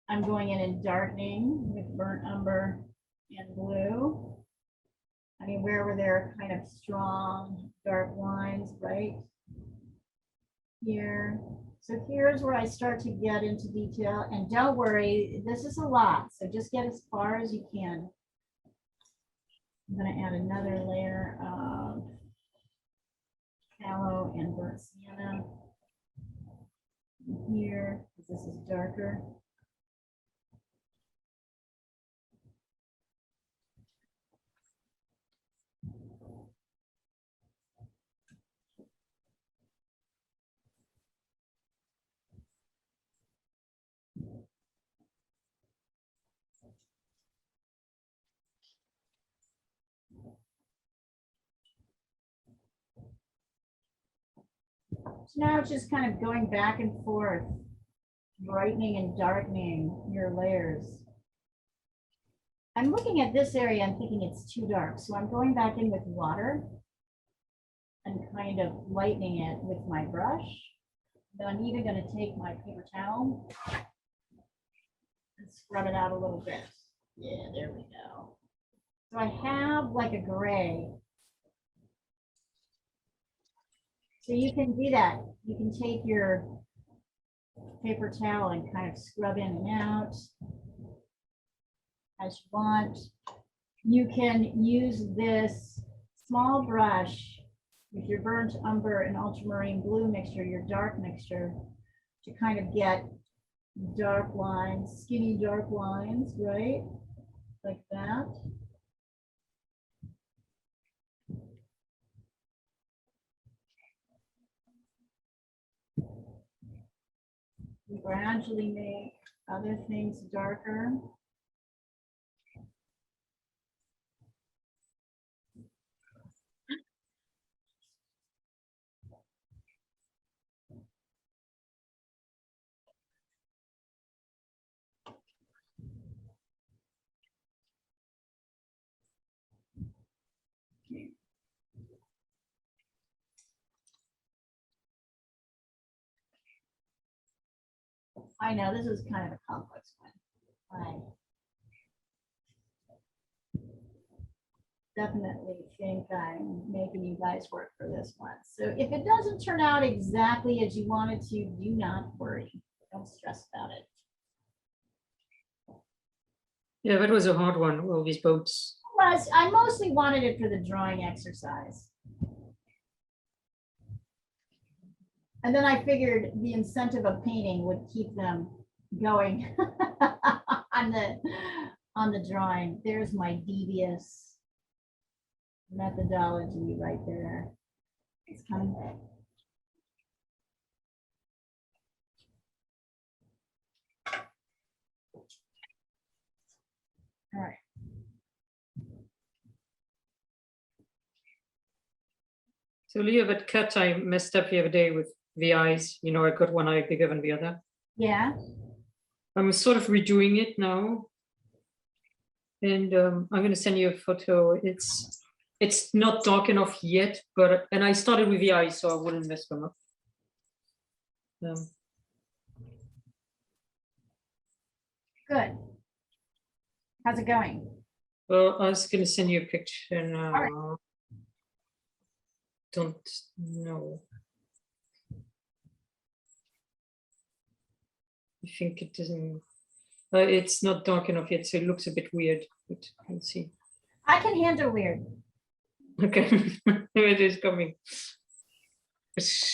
I'm going in and darkening with burnt umber and blue. I mean, wherever there are kind of strong dark lines, right? Here. So here's where I start to get into detail. And don't worry, this is a lot. So just get as far as you can. I'm going to add another layer of tallow and burnt sienna here, because this is darker. Now it's just kind of going back and forth, brightening and darkening your layers. I'm looking at this area and thinking it's too dark, so I'm going back in with water and kind of lightening it with my brush. Then I'm even going to take my paper towel and scrub it out a little bit. Yeah, there we go. So I have like a gray. So you can do that. You can take your paper towel and kind of scrub in and out as you want. You can use this small brush with your burnt umber and ultramarine blue mixture, your dark mixture, to kind of get dark lines, skinny dark lines, right? Like that. You gradually make other things darker. I know this is kind of a complex one. I definitely think I'm making you guys work for this one. So if it doesn't turn out exactly as you wanted to, do not worry. Don't stress about it. Yeah, that was a hard one, all these boats. Plus, I mostly wanted it for the drawing exercise. And then I figured the incentive of painting would keep them going on the drawing. There's my devious methodology right there. It's coming back. All right. So Leah, that cut I messed up the other day with the eyes. You know, I got one eye bigger than the other. Yeah. I'm sort of redoing it now. And I'm going to send you a photo. It's not dark enough yet, but and I started with the eyes, so I wouldn't mess them up. Good. How's it going? Well, I was going to send you a picture now. Right. Don't know. I think it doesn't. It's not dark enough yet, so it looks a bit weird. But let's see. I can handle weird. Okay, it is coming.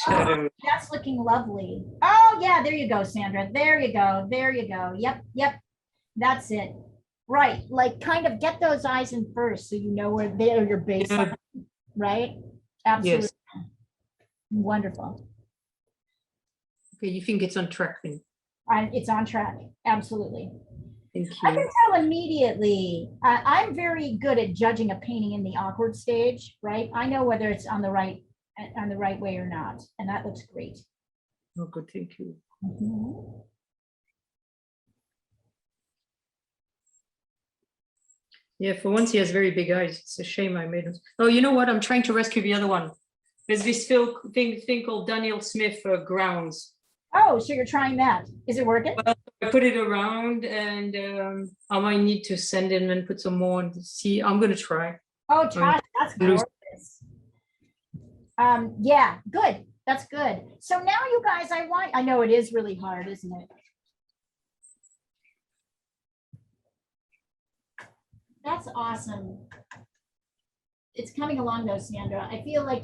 Oh, that's looking lovely. Oh yeah, there you go, Sandra. There you go. There you go. Yep. That's it. Right. Like kind of get those eyes in first so you know where they're your baseline. Yeah. Right? Absolutely. Yes. Wonderful. Okay, you think it's on track then? It's on track. Absolutely. Thank you. I can tell immediately. I'm very good at judging a painting in the awkward stage, right? I know whether it's on the right way or not, and that looks great. Oh, good. Thank you. Mm-hmm. Yeah, for once he has very big eyes. It's a shame I made him. Oh, you know what? I'm trying to rescue the other one. There's this thing called Daniel Smith Grounds. Oh, so you're trying that. Is it working? Well, I put it around and I might need to send in and put some more and see. I'm going to try. Oh, Tosh, that's gorgeous. Yeah, good. That's good. So now you guys, I know it is really hard, isn't it? That's awesome. It's coming along though, Sandra. I feel like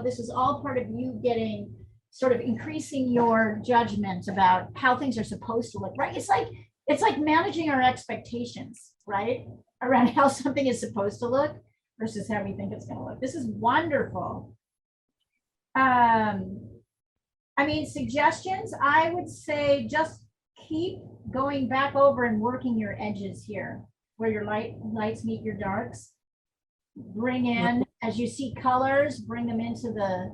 this is all part of you getting sort of increasing your judgment about how things are supposed to look, right? It's like managing our expectations, right? Around how something is supposed to look versus how we think it's going to look. This is wonderful. I mean, suggestions, I would say just keep going back over and working your edges here where your lights meet your darks. Bring in, as you see colors, bring them into the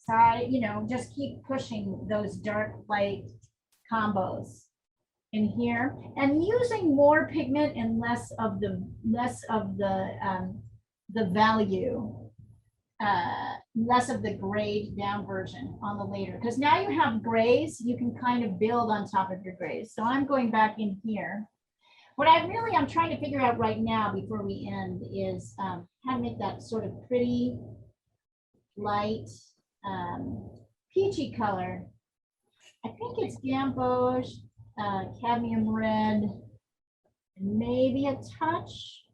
side, you know, just keep pushing those dark light combos in here and using more pigment and less of the value, less of the grayed down version on the later, because now you have grays, you can kind of build on top of your grays. So I'm going back in here. What I'm trying to figure out right now before we end is how to make that sort of pretty light peachy color. I think it's gamboge, cadmium red, and maybe a touch,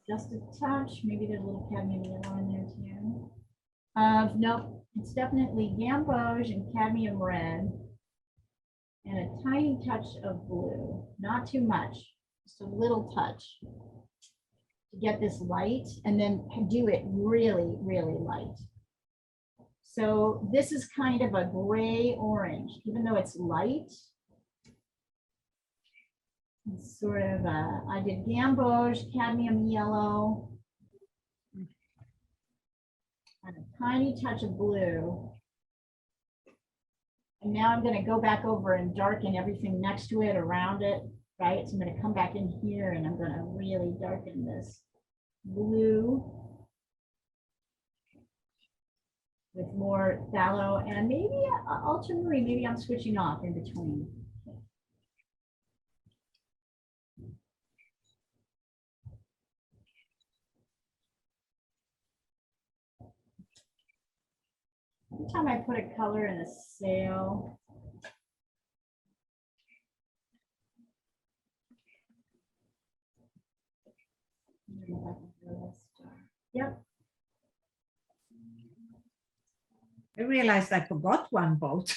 just a touch. Maybe there's a little cadmium yellow in there too. Nope, it's definitely gamboge and cadmium red, and a tiny touch of blue, not too much, just a little touch to get this light, and then do it really, really light. So this is kind of a gray orange, even though it's light. It's sort of I did gamboge, cadmium yellow, and a tiny touch of blue. And now I'm going to go back over and darken everything next to it, around it, right? So I'm going to come back in here and I'm going to really darken this blue with more phthalo and maybe ultramarine. Maybe I'm switching off in between. Every time I put a color in a sail, yep. I realized I forgot one boat.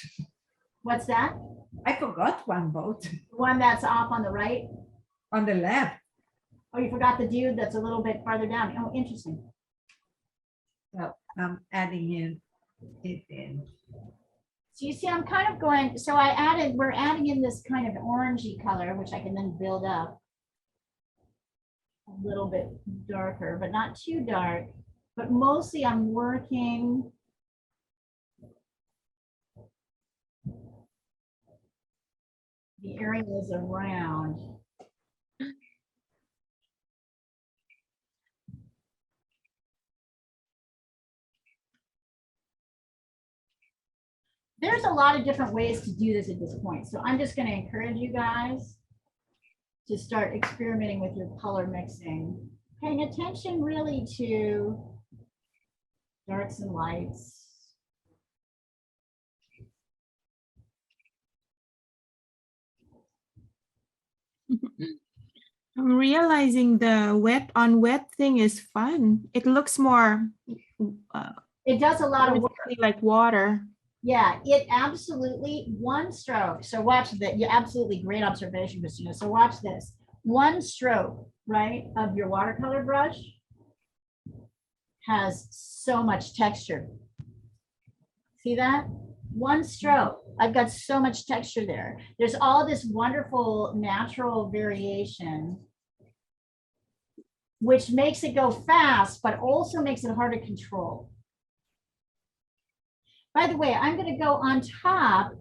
What's that? I forgot one boat The one that's off on the right? on the left. Oh, you forgot the dude that's a little bit farther down. Oh, interesting. So I'm adding it in. So you see, I'm kind of going, so we're adding in this kind of orangey color, which I can then build up a little bit darker, but not too dark. But mostly I'm working the areas around. There's a lot of different ways to do this at this point. So I'm just going to encourage you guys to start experimenting with your color mixing, paying attention really to darks and lights. I'm realizing the wet on wet thing is fun. It looks more. It does a lot of work. Like water. Yeah, it absolutely, one stroke. So watch that. You absolutely great observation, Christina. So watch this. One stroke, right, of your watercolor brush has so much texture. See that? One stroke. I've got so much texture there. There's all this wonderful natural variation, which makes it go fast, but also makes it hard to control. By the way, I'm going to go on top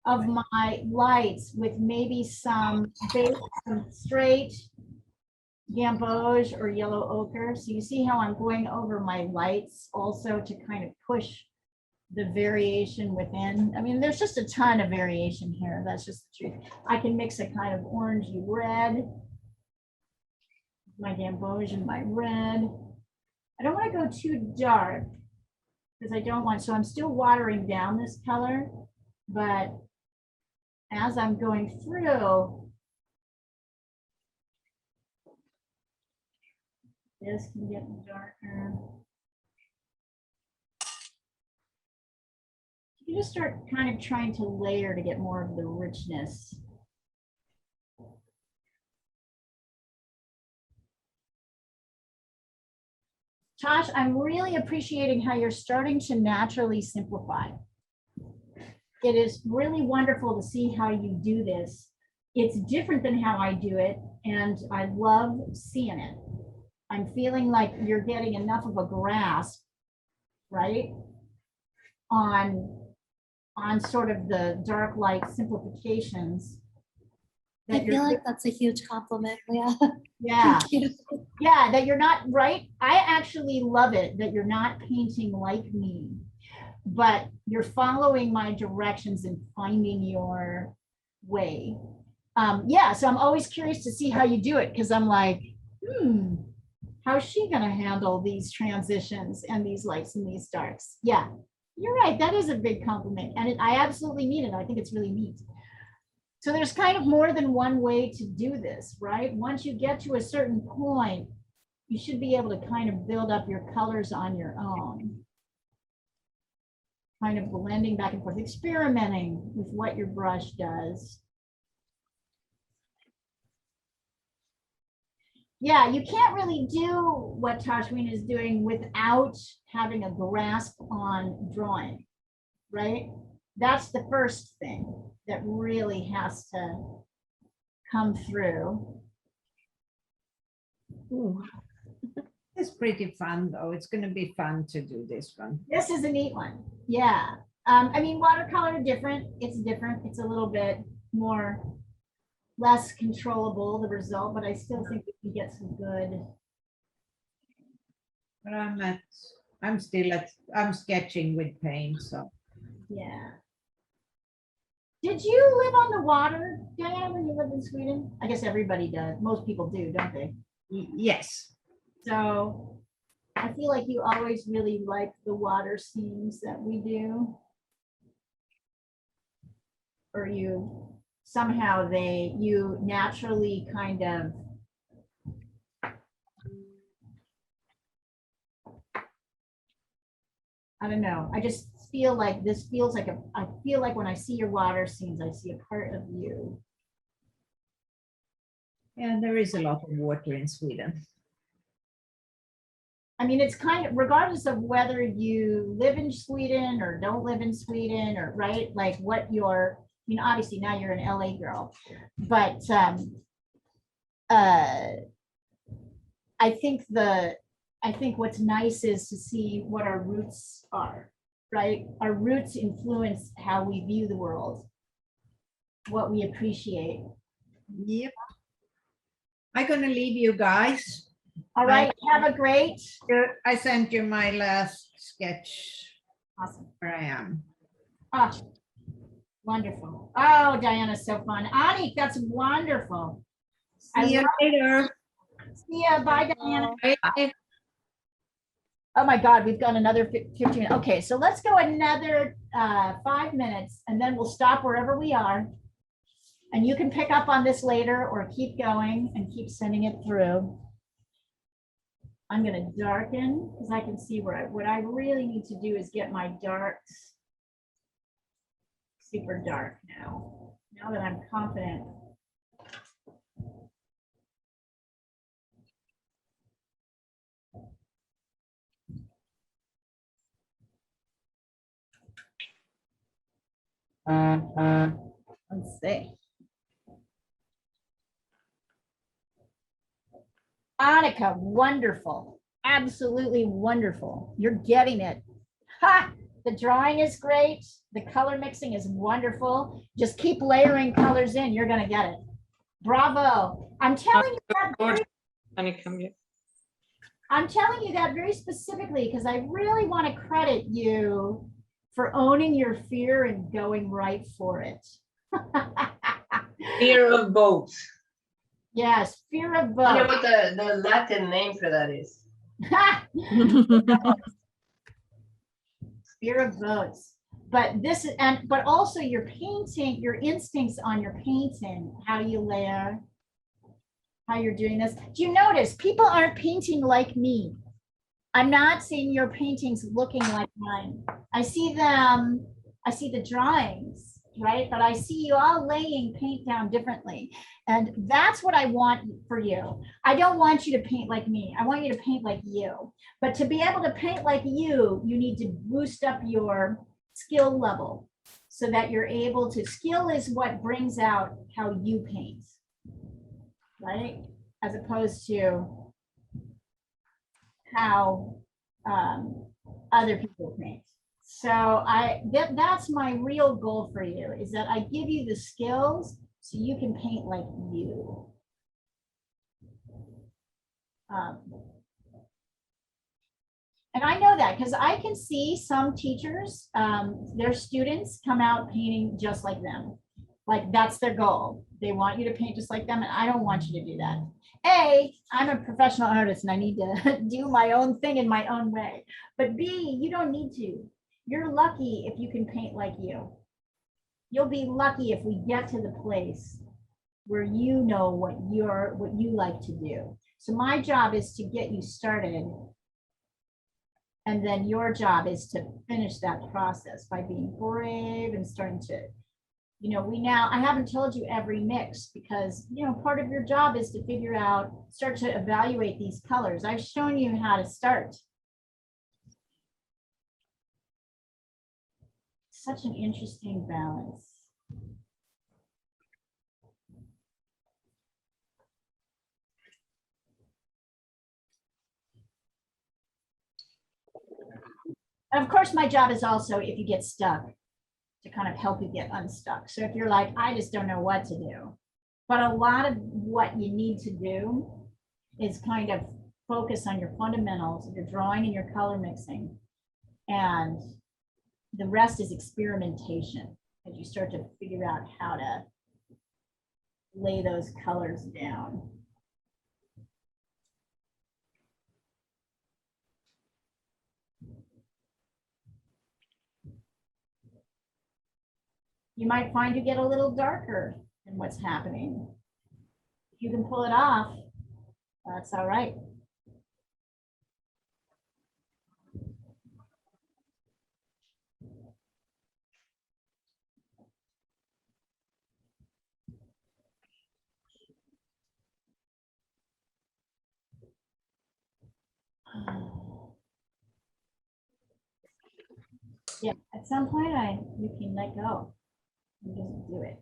of my lights with maybe some straight gamboge or yellow ochre. So you see how I'm going over my lights also to kind of push the variation within. I mean, there's just a ton of variation here. That's just the truth. I can mix a kind of orangey red, my gamboge and my red. I don't want to go too dark because I don't want, so I'm still watering down this color, but as I'm going through, this can get darker. You just start kind of trying to layer to get more of the richness. Tosh, I'm really appreciating how you're starting to naturally simplify. It is really wonderful to see how you do this. It's different than how I do it, and I love seeing it. I'm feeling like you're getting enough of a grasp, right? On sort of the dark light simplifications. I that you're feel like that's a huge compliment, Leah. Yeah. Thank you. Yeah, that you're not right. I actually love it that you're not painting like me, but you're following my directions and finding your way. Yeah, so I'm always curious to see how you do it because I'm like, how's she gonna handle these transitions and these lights and these darks? Yeah, you're right. That is a big compliment, and I absolutely mean it. I think it's really neat. So there's kind of more than one way to do this, right? Once you get to a certain point, you should be able to kind of build up your colors on your own. Kind of blending back and forth, experimenting with what your brush does. Yeah, you can't really do what Tashween is doing without having a grasp on drawing, right? That's the first thing that really has to come through. Ooh. It's pretty fun though. It's going to be fun to do this one. This is a neat one. Yeah. I mean, watercolor different. It's different. It's a little bit more, less controllable, the result, but I still think we can get some good. But I'm sketching with paint, so. Yeah. Did you live on the water, Diane, when you lived in Sweden? I guess everybody does. Most people do, don't they? Yes. So I feel like you always really like the water scenes that we do. Or you somehow you naturally kind of I don't know. I just feel like this feels like I feel like when I see your water scenes, I see a part of you. Yeah, there is a lot of water in Sweden. I mean, it's kind of, regardless of whether you live in Sweden or don't live in Sweden or, right, like what you're, I mean, obviously now you're an LA girl, but I think what's nice is to see what our roots are, right? Our roots influence how we view the world, what we appreciate. Yep. I'm gonna leave you guys. All right, have a great. I sent you my last sketch. Awesome. Where I am. Ah, wonderful. Oh, Diana's so fun. Ani, that's wonderful. See you later. See ya. Bye, Diana. Bye. Oh my God, we've gone another 15. Okay, so let's go another 5 minutes and then we'll stop wherever we are. And you can pick up on this later or keep going and keep sending it through. I'm gonna darken because I can see where what I really need to do is get my darks super dark now. Now that I'm confident. Let's see. Annika, wonderful. Absolutely wonderful. You're getting it. Ha! The drawing is great. The color mixing is wonderful. Just keep layering colors in. You're going to get it. Bravo. I'm telling you that I'm telling you that very specifically because I really want to credit you for owning your fear and going right for it. Fear of boats. Yes, fear of I know boats. what the Latin name for that is. Fear of boats. But this but also your painting, your instincts on your painting, how you layer, how you're doing this. Do you notice people aren't painting like me? I'm not seeing your paintings looking like mine. I see them, I see the drawings, right? But I see you all laying paint down differently. And that's what I want for you. I don't want you to paint like me. I want you to paint like you. But to be able to paint like you need to boost up your skill level so that you're able to, skill is what brings out how you paint, right? As opposed to how other people paint. So that's my real goal for you, is that I give you the skills so you can paint like you. And I know that because I can see some teachers, their students come out painting just like them. Like that's their goal. They want you to paint just like them, and I don't want you to do that. A, I'm a professional artist and I need to do my own thing in my own way. But B, you don't need to. You're lucky if you can paint like you. You'll be lucky if we get to the place where you know what you like to do. So my job is to get you started. And then your job is to finish that process by being brave and starting to, you know, I haven't told you every mix because, you know, part of your job is to figure out, start to evaluate these colors. I've shown you how to start. Such an interesting balance. And of course, my job is also, if you get stuck, to kind of help you get unstuck. So if you're like, I just don't know what to do. But a lot of what you need to do is kind of focus on your fundamentals, your drawing and your color mixing. And the rest is experimentation as you start to figure out how to lay those colors down. You might find you get a little darker in what's happening. If you can pull it off, that's all right. Yeah, at some point you can let go and just do it.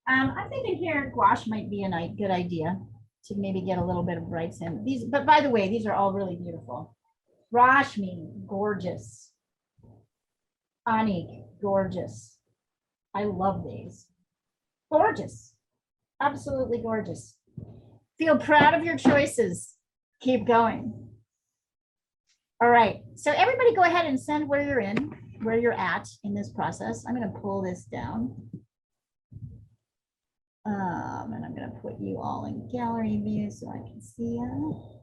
I'm thinking here gouache might be a good idea to maybe get a little bit of brights in these. But by the way, these are all really beautiful. Rashmi, gorgeous. Anik, gorgeous. I love these. Gorgeous, absolutely gorgeous. Feel proud of your choices. Keep going. All right, so everybody go ahead and send where you're at in this process. I'm gonna pull this down. And I'm gonna put you all in gallery view so I can see you.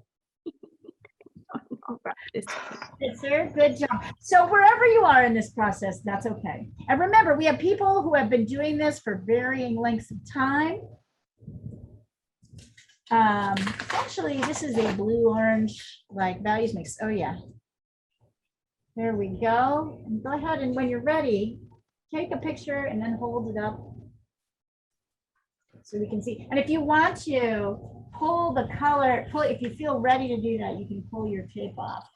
It's a good job. So wherever you are in this process, that's okay. And remember, we have people who have been doing this for varying lengths of time. Actually, this is a blue-orange, like values mix. Oh yeah. There we go. And go ahead and when you're ready, take a picture and then hold it up so we can see. And if you want to pull the color, if you feel ready to do that, you can pull your tape off.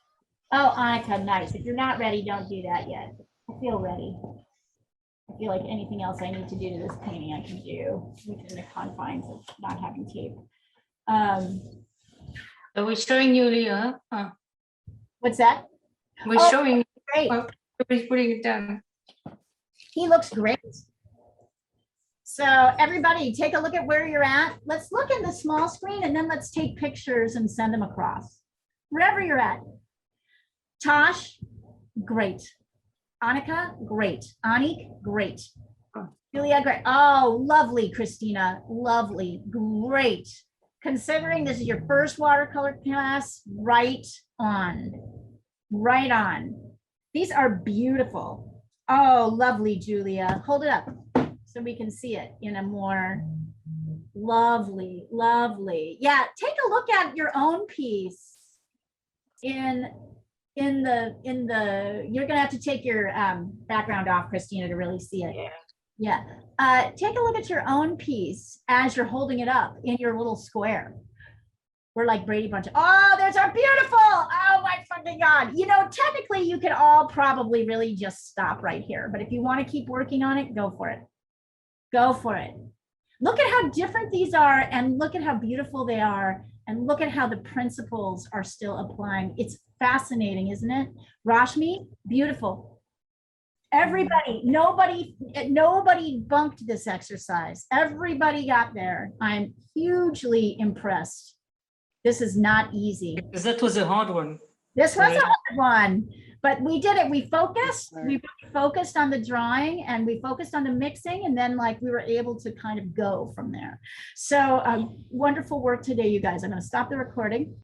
Oh, Annika, nice. If you're not ready, don't do that yet. I feel ready. I feel like anything else I need to do to this painting, I can do within the confines of not having tape. So we're showing you, Leah. What's that? We're showing. Great. We're putting it down. He looks great. So everybody take a look at where you're at. Let's look in the small screen and then let's take pictures and send them across. Wherever you're at. Tosh, great. Annika, great. Anik, great. Julia, great. Oh, lovely, Christina, lovely, great. Considering this is your first watercolor class, right on, right on. These are beautiful. Oh, lovely, Julia. Hold it up so we can see it in a more lovely, lovely. Yeah, take a look at your own piece in the, you're gonna have to take your background off, Christina, to really see it. Yeah. Take a look at your own piece as you're holding it up in your little square. We're like Brady Bunch. Oh, there's our beautiful. Oh my fucking God. You know, technically you could all probably really just stop right here. But if you want to keep working on it, go for it. Go for it. Look at how different these are and look at how beautiful they are And look at how the principles are still applying. It's fascinating, isn't it? Rashmi, beautiful. Everybody, nobody bunked this exercise. Everybody got there. I'm hugely impressed. This is not easy. Because that was a hard one. This was Yeah. a hard one, but we did it. We focused on the drawing and we focused on the mixing, and then like we were able to kind of go from there. So wonderful work today, you guys. I'm going to stop the recording.